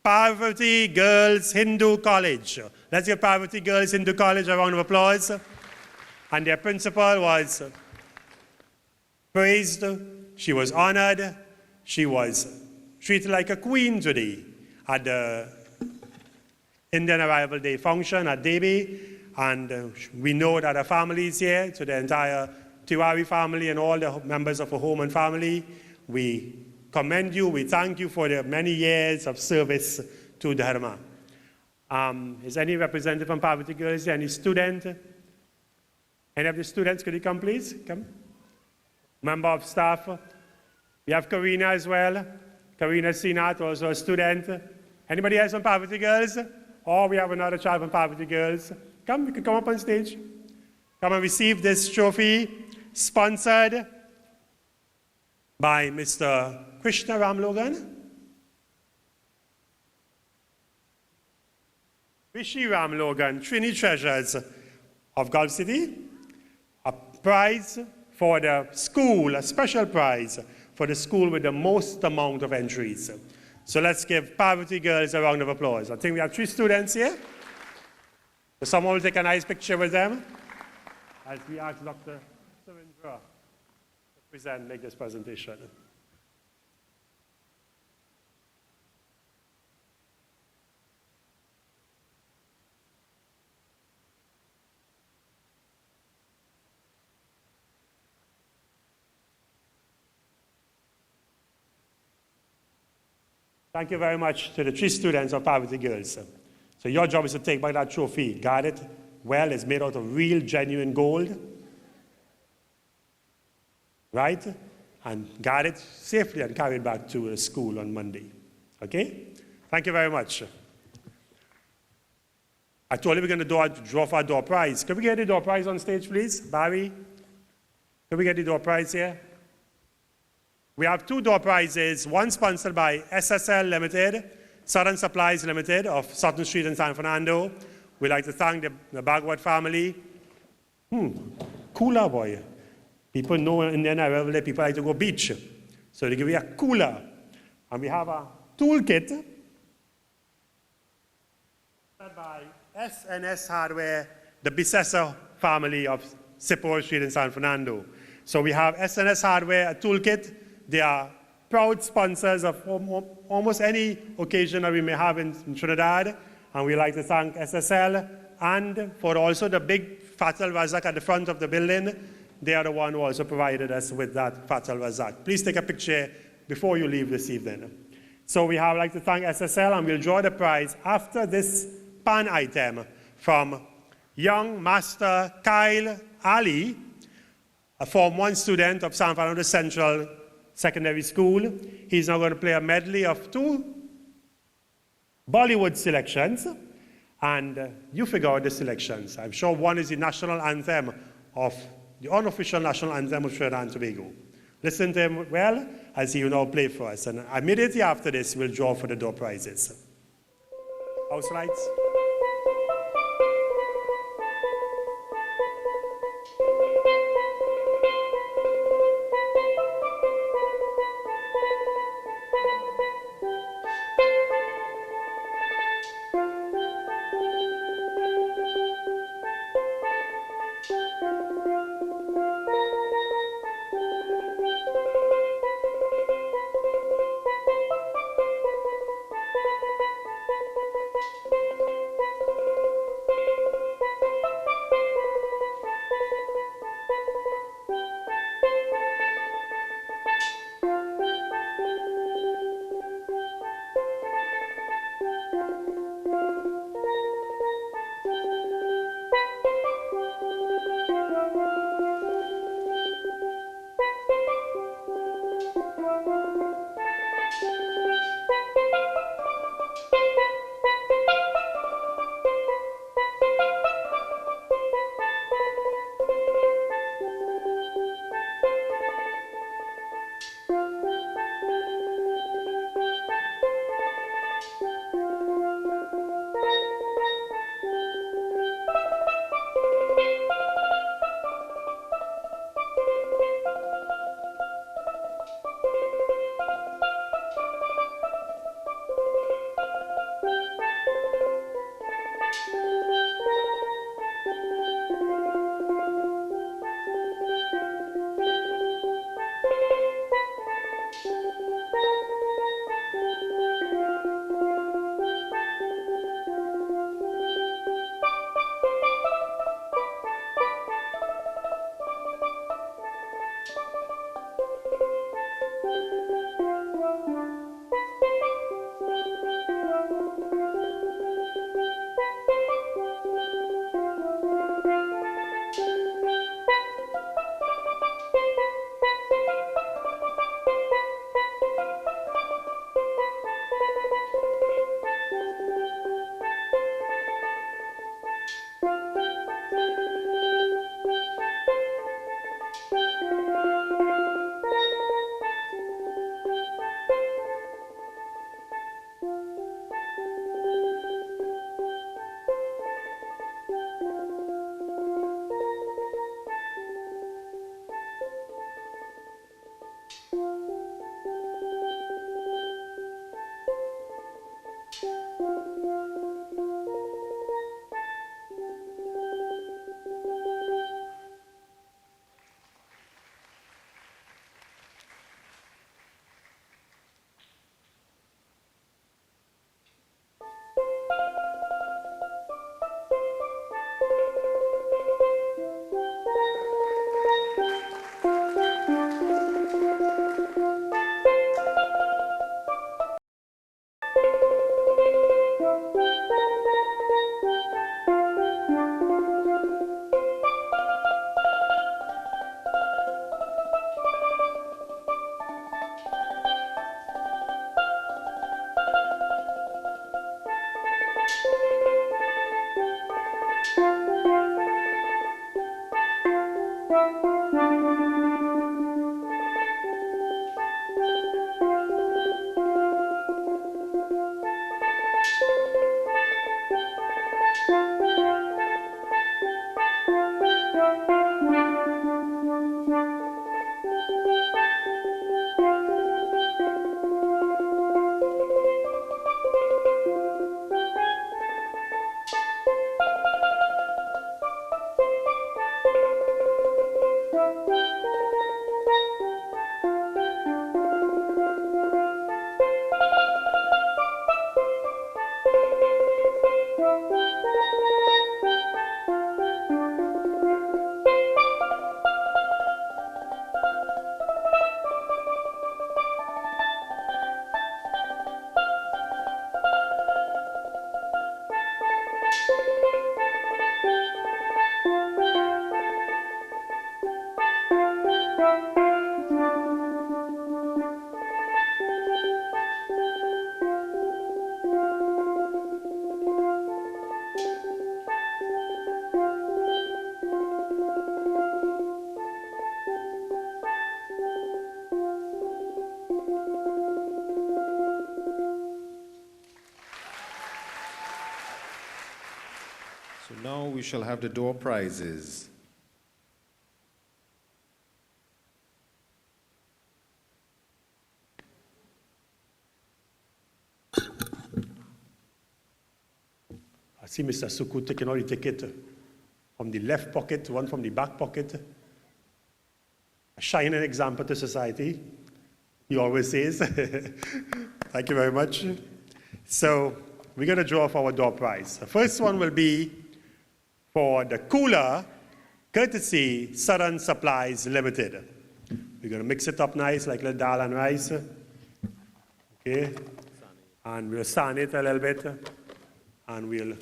Parvati Girls Hindu College. Let's give Parvati Girls Hindu College a round of applause. And their principal was praised, she was honored, she was treated like a queen today at the Indian Arrival Day function at Devi. And we know that her family is here, to the entire Tiwari family and all the members of her home and family. We commend you, we thank you for the many years of service to Dharma. Is any representative from Parvati Girls, any student? Any of the students, could you come please? Come. Member of staff. We have Karina as well. Karina Sinat, also a student. Anybody else from Parvati Girls? Or we have another child from Parvati Girls. Come, you can come up on stage. Come and receive this trophy, sponsored by Mr. Krishna Ramlogan. Rishi Ramlogan, Trini Treasures of Gulf City. A prize for the school, a special prize for the school with the most amount of entries. So let's give Parvati Girls a round of applause. I think we have 3 students here. So someone will take a nice picture with them as we ask Dr. Surendra to make this presentation. Thank you very much to the 3 students of Parvati Girls. So your job is to take back that trophy, guard it well. It's made out of real, genuine gold, right? And guard it safely and carry it back to the school on Monday. Okay? Thank you very much. I told you we're going to draw for a door prize. Can we get the door prize on stage, please? Barry? Can we get the door prize here? We have 2 door prizes, one sponsored by SSL Limited, Southern Supplies Limited of Sutton Street in San Fernando. We'd like to thank the Bhagwat family. Cooler, boy. People know in Indian Arrival Day, people like to go beach. So they give you a cooler. And we have a toolkit by SNS Hardware, the Bissessa family of Sipor Street in San Fernando. So we have SNS Hardware, a toolkit. They are proud sponsors of almost any occasion that we may have in Trinidad. And we'd like to thank SSL and for also the big Fatal Razak at the front of the building. They are the one who also provided us with that Fatal Razak. Please take a picture before you leave this evening. So we have like to thank SSL, and we'll draw the prize after this pan item from young Master Kyle Ali, a Form 1 student of San Fernando Central Secondary School. He's now going to play a medley of 2 Bollywood selections, and you figure out the selections. I'm sure one is the national anthem of the unofficial national anthem of Trinidad and Tobago. Listen to him well as he will now play for us, and immediately after this, we'll draw for the door prizes. House lights. So now we shall have the door prizes. I see Mr. Suku taking out the ticket from the left pocket, one from the back pocket. A shining example to society, he always says. Thank you very much. So we're going to draw for our door prize. The first one will be for the cooler, courtesy Southern Supplies Limited. We're going to mix it up nice like little dal and rice. Okay? And we'll sand it a little bit. And we'll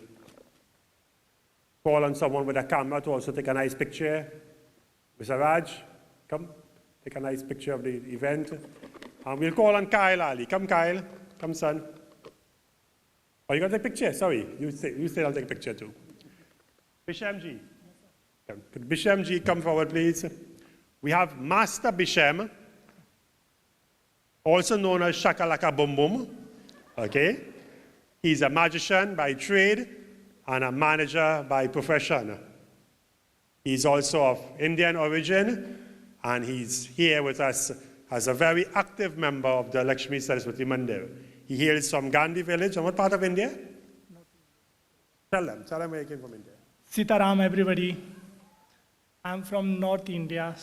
call on someone with a camera to also take a nice picture. Mr. Raj, come, take a nice picture of the event. And we'll call on Kyle Ali. Come, Kyle. Come, son. Oh, you got to take a picture? Sorry. You say I'll take a picture too. Bishem Ji. Could Bishem Ji come forward, please? We have Master Bishem, also known as Shakalaka Bum Bum. Okay? He's a magician by trade and a manager by profession. He's also of Indian origin, and he's here with us as a very active member of the Lakshmi Saraswati Mandir. He hails from Gandhi village. And what part of India? Tell them where you came from India. Sitaram, everybody. I'm from North India,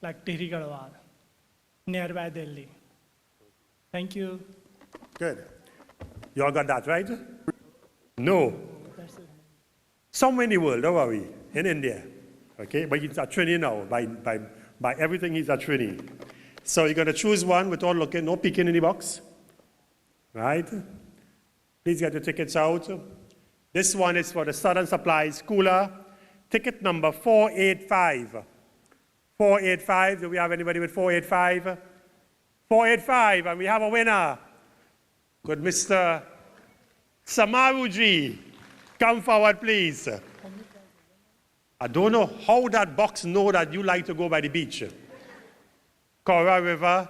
like Tehri Garhwal, nearby Delhi. Thank you. Good. You all got that right? No. Somewhere in the world, don't worry, in India. Okay, but he's a Trini now. By everything, he's a Trini. So you're going to choose one without looking, no peeking in the box. Right? Please get your tickets out. This one is for the Southern Supplies Cooler. Ticket number 485. 485. Do we have anybody with 485? 485, and we have a winner. Could Mr. Samaruji come forward, please? I don't know how that box know that you like to go by the beach. Kora River?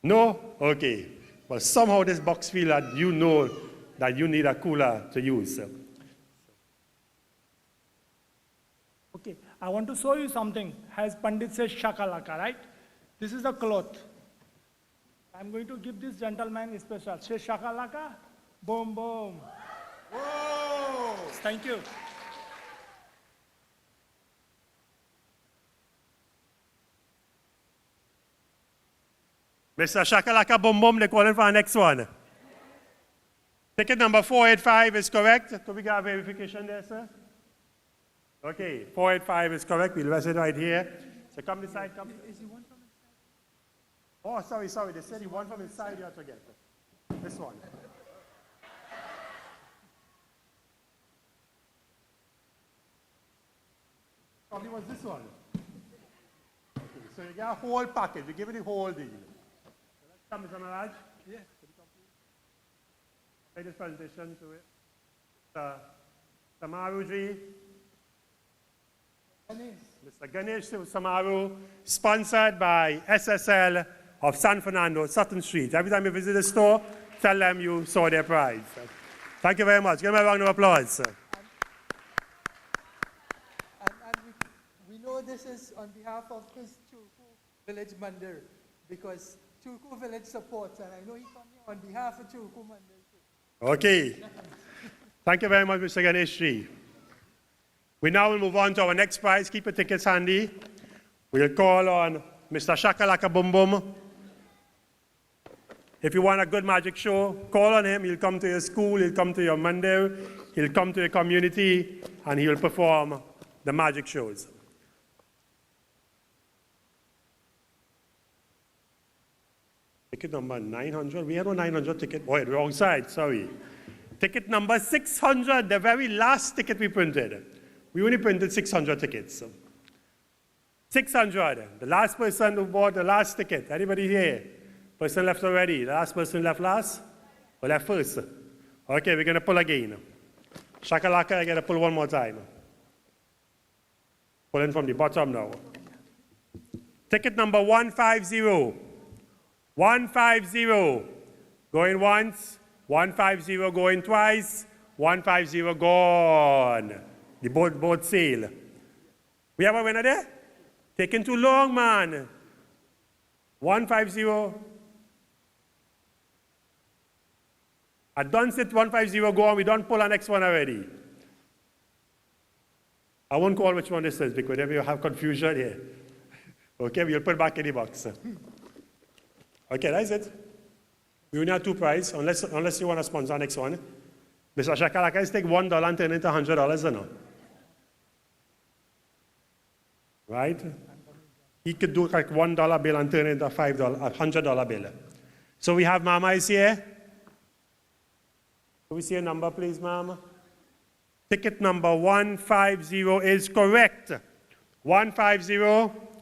No? Okay. Well, somehow this box feel that you know that you need a cooler to use. Okay, I want to show you something. As Pandit says, shakalaka, right? This is a cloth. I'm going to give this gentleman a special. Say shakalaka, boom, boom. Whoa! Thank you. Mr. Shakalaka Boom Boom, they're calling for our next one. Ticket number 485 is correct. Could we get a verification there, sir? Okay, 485 is correct. We'll rest it right here. So come this side, come. Is he one from inside? Oh, sorry. They said he one from inside you have to get. This one. Probably was this one. Okay, so you get a whole package. We give it the whole deal. So let's come, Mr. Maraj. Yes. Take this presentation to it. Samaruji. Mr. Ganesh Samaru, sponsored by SSL of San Fernando, Sutton Street. Every time you visit the store, tell them you saw their prize. Thank you very much. Give them a round of applause. And we know this is on behalf of his Churku Village Mandir, because Churku Village supports, and I know he come here on behalf of Churku Mandir too. Okay. Thank you very much, Mr. Ganesh. We now will move on to our next prize. Keep your tickets handy. We'll call on Mr. Shakalaka Bum Bum. If you want a good magic show, call on him. He'll come to your school, he'll come to your mandir, he'll come to your community, and he'll perform the magic shows. Ticket number 900. We have no 900 ticket. Oh, wrong side, sorry. Ticket number 600, the very last ticket we printed. We only printed 600 tickets. 600. The last person who bought the last ticket. Anybody here? Person left already. The last person left last? Or left first? Okay, we're going to pull again. Shakalaka, I got to pull one more time. Pulling from the bottom now. Ticket number 150. 150. Going once. 150 going twice. 150 gone. The boat sail. We have a winner there? Taking too long, man. 150. I done sit 150 go on. We don't pull our next one already. I won't call which one this is because then we'll have confusion here. Okay, we'll put it back in the box. Okay, that's it. We only have two prizes, unless you want to sponsor our next one. Mr. Shakalaka, let's take $1 and turn it into $100 or no? Right? He could do like $1 bill and turn it into a $100 bill. So we have Mama is here. Can we see a number, please, Mama? Ticket number 150 is correct. 150.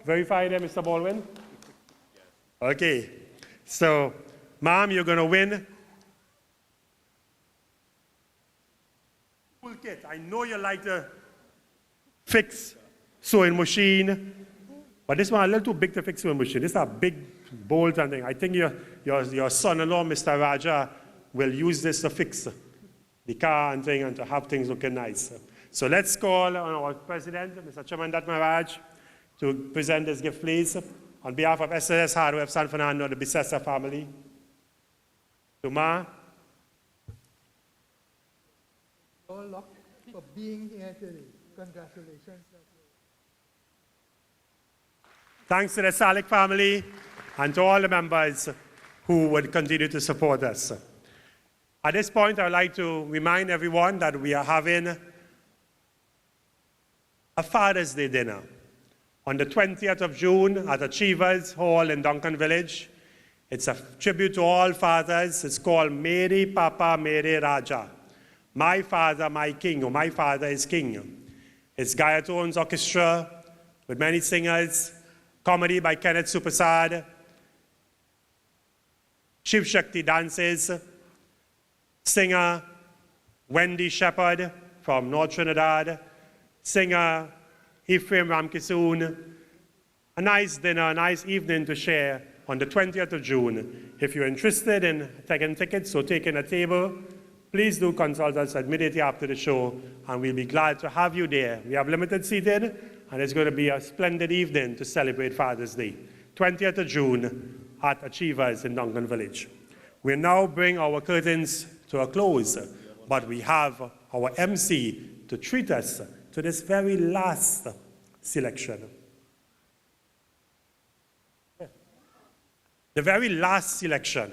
Verify there, Mr. Baldwin. Okay. So, Mom, you're going to win. Toolkit. I know you like to fix sewing machine, but this one a little too big to fix sewing machine. This is a big bolt and thing. I think your son-in-law, Mr. Raja, will use this to fix the car and thing and to have things looking nice. So let's call on our president, Mr. Chamandat Maharaj, to present this gift, please, on behalf of SLS Hardware of San Fernando and the Bicessa family. Tuma. All luck for being here today. Congratulations. Thanks to the Salik family and to all the members who would continue to support us. At this point, I would like to remind everyone that we are having a Father's Day dinner on the 20th of June at Achievers Hall in Duncan Village. It's a tribute to all fathers. It's called Mere Papa Mere Raja. My father, my king, or my father is king. It's Gayatone's orchestra with many singers, comedy by Kenneth Supasad, Shiv Shakti dances, singer Wendy Shepherd from North Trinidad, singer Ephraim Ramkisoon. A nice dinner, a nice evening to share on the 20th of June. If you're interested in taking tickets or taking a table, please do consult us immediately after the show, and we'll be glad to have you there. We have limited seating, and it's going to be a splendid evening to celebrate Father's Day. 20th of June at Achievers in Duncan Village. We now bring our curtains to a close, but we have our MC to treat us to this very last selection. The very last selection.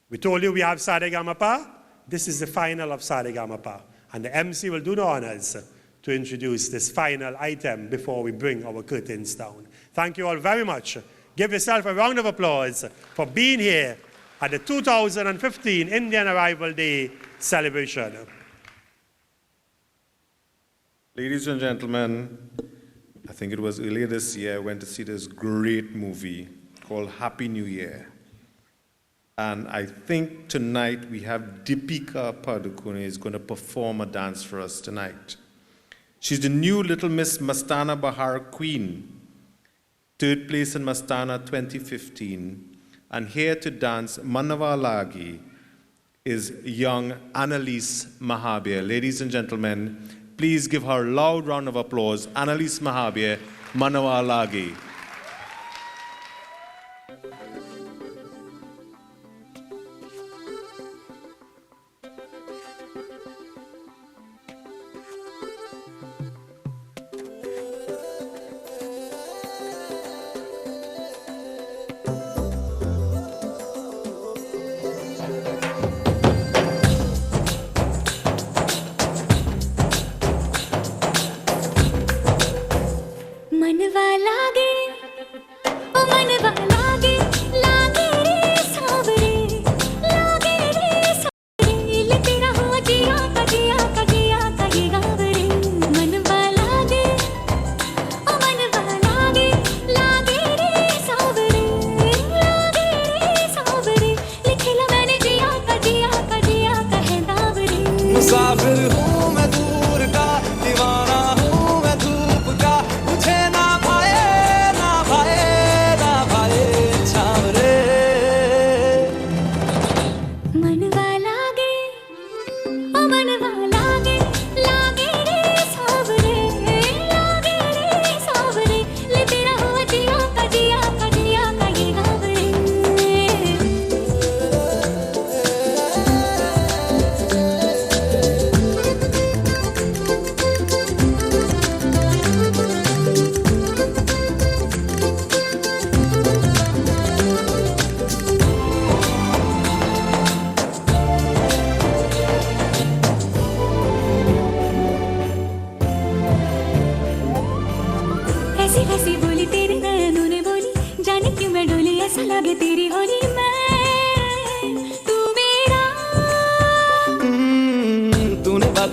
We told you we have Saregamapa. This is the final of Saregamapa. And the MC will do the honors to introduce this final item before we bring our curtains down. Thank you all very much. Give yourself a round of applause for being here at the 2015 Indian Arrival Day celebration. Ladies and gentlemen, I think it was earlier this year, I went to see this great movie called Happy New Year. And I think tonight we have Deepika Padukone is going to perform a dance for us tonight. She's the new Little Miss Mastana Bahar Queen, third place in Mastana 2015. And here to dance Manawa Lagi is young Annalise Mahabir. Ladies and gentlemen, please give her a loud round of applause. Annalise Mahabir, Manawa Lagi.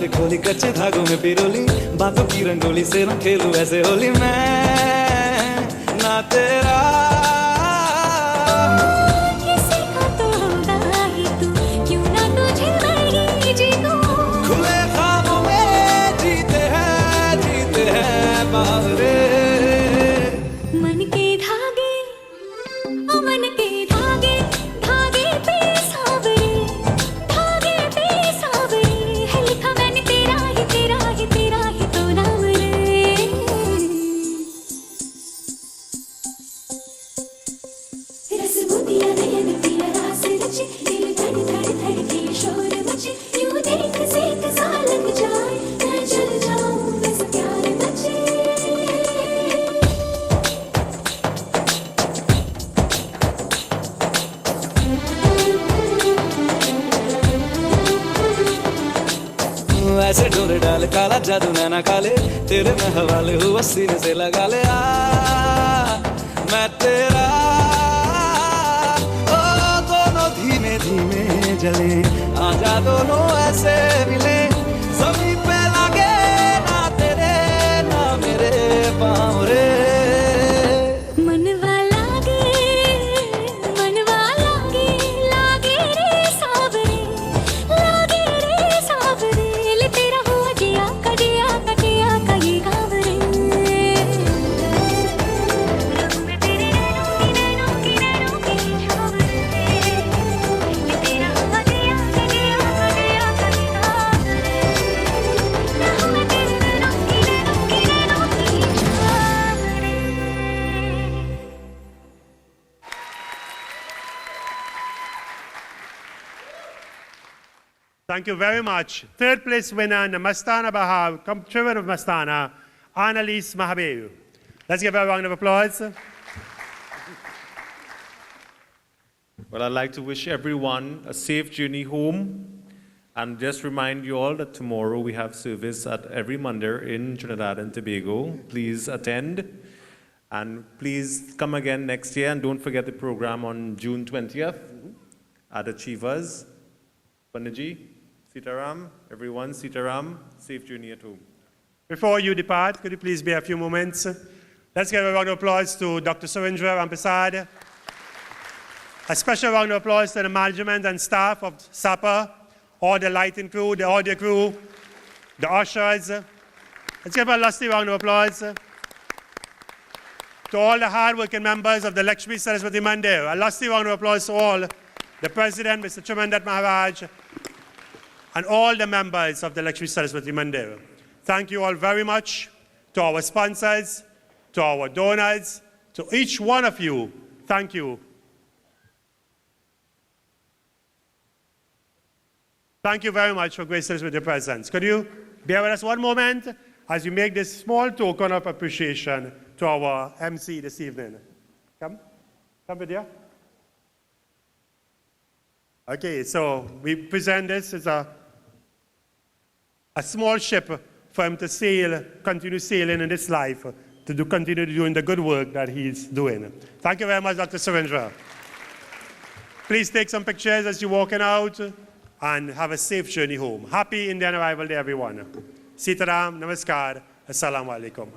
खोली कच्चे धागों में पिरोली बातों की रंगोली से ना खेलूं ऐसे होली मैं ना तेरा ऐसे डोरे डाल काला जादू नैना काले तेरे में हवाले हुआ सीने से लगा ले मैं तेरा ओ दोनों धीमे धीमे जले आजा दोनों ऐसे मिले जमीन पे लगे ना तेरे ना मेरे पाँव रे Thank you very much. Third place winner, Mastana Bahar, Chairman of Mastana, Annalise Mahabeu. Let's give her a round of applause. Well, I'd like to wish everyone a safe journey home and just remind you all that tomorrow we have service at every Mandir in Trinidad and Tobago. Please attend and please come again next year and don't forget the program on June 20th at Achievers. Panaji, Sitaram, everyone, Sitaram, safe journey at home. Before you depart, could you please be a few moments? Let's give a round of applause to Dr. Surendra Rampasad. A special round of applause to the management and staff of SAPA, all the lighting crew, the audio crew, the ushers. Let's give a lusty round of applause to all the hard-working members of the Lakshmi Saraswati Mandir. A lusty round of applause to all the President, Mr. Chamandat Maharaj, and all the members of the Lakshmi Saraswati Mandir. Thank you all very much to our sponsors, to our donors, to each one of you. Thank you. Thank you very much for gracing us with your presence. Could you bear with us one moment as we make this small token of appreciation to our MC this evening? Come with you. Okay, so we present this as a small ship for him to sail, continue sailing in this life, to continue doing the good work that he's doing. Thank you very much, Dr. Surendra. Please take some pictures as you're walking out and have a safe journey home. Happy Indian Arrival Day, everyone. Sitaram, Namaskar, Assalamu Alaikum.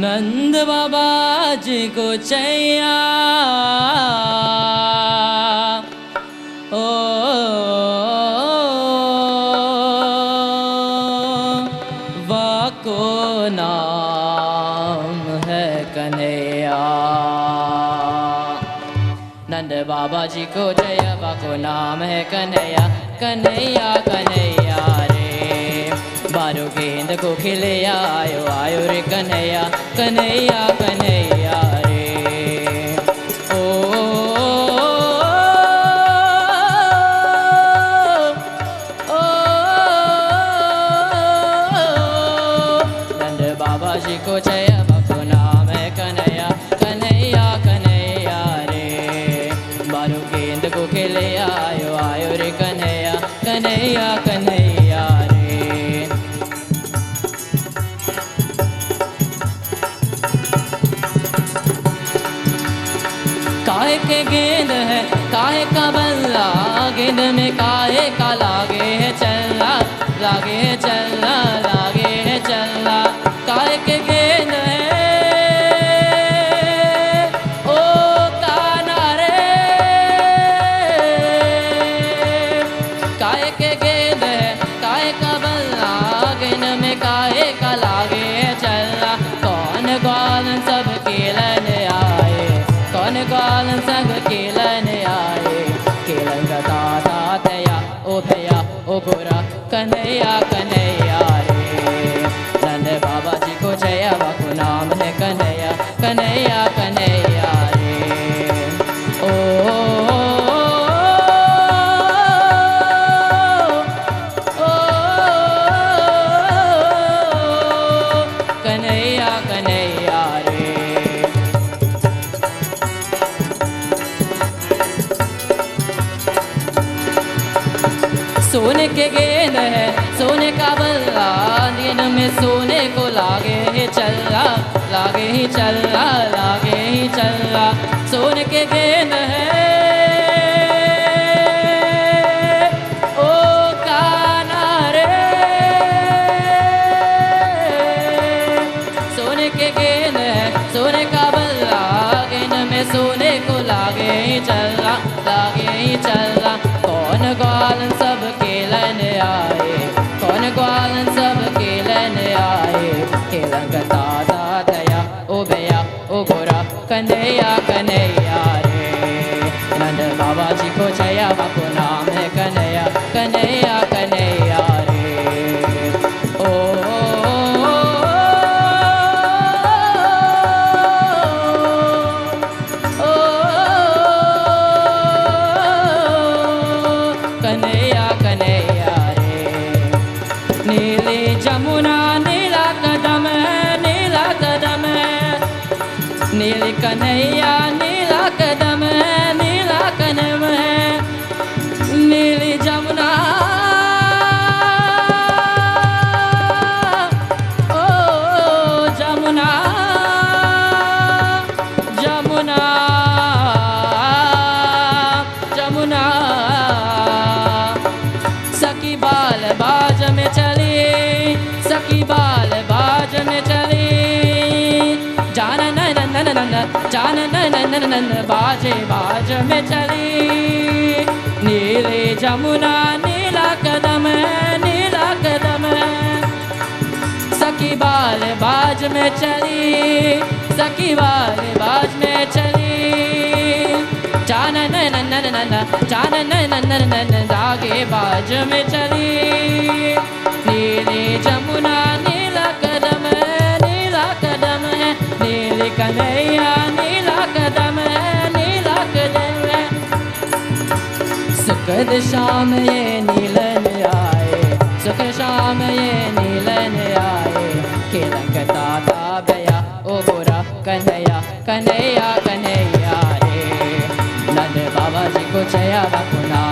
नंद बाबा जी को चैया नंद बाबा जी को जय बाको नाम है कन्हैया कन्हैया कन्हैया रे बारो गेंद को खिले आयो आयो रे कन्हैया कन्हैया कन्हैया रे ओ नंद बाबा जी को जय बाको नाम है कन्हैया कन्हैया कन्हैया रे बारो गेंद को खेले आयो आयो रे कन्हैया कन्हैया कन्हैया रे काहे के गेंद है काहे का बल्ला गेंद में काहे का लागे है चलना लागे है चलना लागे है चलना काहे के गेंद है ओ काना रे काहे के गेंद है काहे का बल्ला गेंद में काहे का लागे है चलना कौन ग्वाल सब खेलन आए कौन ग्वाल सब खेलन आए खेलन का दादा तया ओ भैया ओ गोरा कन्हैया कन्हैया रे नंद बाबा जी को जय बाको नाम है कन्हैया कन्हैया कन्हैया रे ओ कन्हैया कन्हैया रे सोने के गेंद है सोने का बल्ला दिन में सोने को लागे ही चलना लागे ही चलना लागे ही चलना सोने के गेंद है ओ काना रे सोने के गेंद है सोने का बल्ला गेंद में सोने को लागे ही चलना लागे ही चलना कौन ग्वाल सब खेलन आए कौन ग्वाल सब खेलन आए खेलन का दादा दया ओ भैया ओ गोरा कन्हैया कन्हैया रे नंद बाबा जी को जया बाको नाम है कन्हैया कन्हैया कन्हैया रे ओ कन्हैया कन्हैया रे नीली जमुना नीला कदम है नीला कदम है नीली कन्हैया नीला कदम है नीला कदम है नीली जमुना ओ जमुना जमुना जमुना सखी बाल बाज में चली सखी बाल बाज में चली जान नन नन नन जान नन नन नन बाजे बाज में चली नीले जमुना नीला कदम है नीला कदम है सखी बाल बाज में चली सखी बाल बाज में चली जान नन नन नन जान नन नन नन दागे बाज में चली नीली जमुना नीला कदम है नीला कदम है नीली कन्हैया नीला कदम है नीला कदम है सुखद शाम ये नीलन आए सुख शाम ये नीलन आए खेलकता था भैया ओ गोरा कन्हैया कन्हैया कन्हैया रे नंद बाबा जी को जया बाको नाम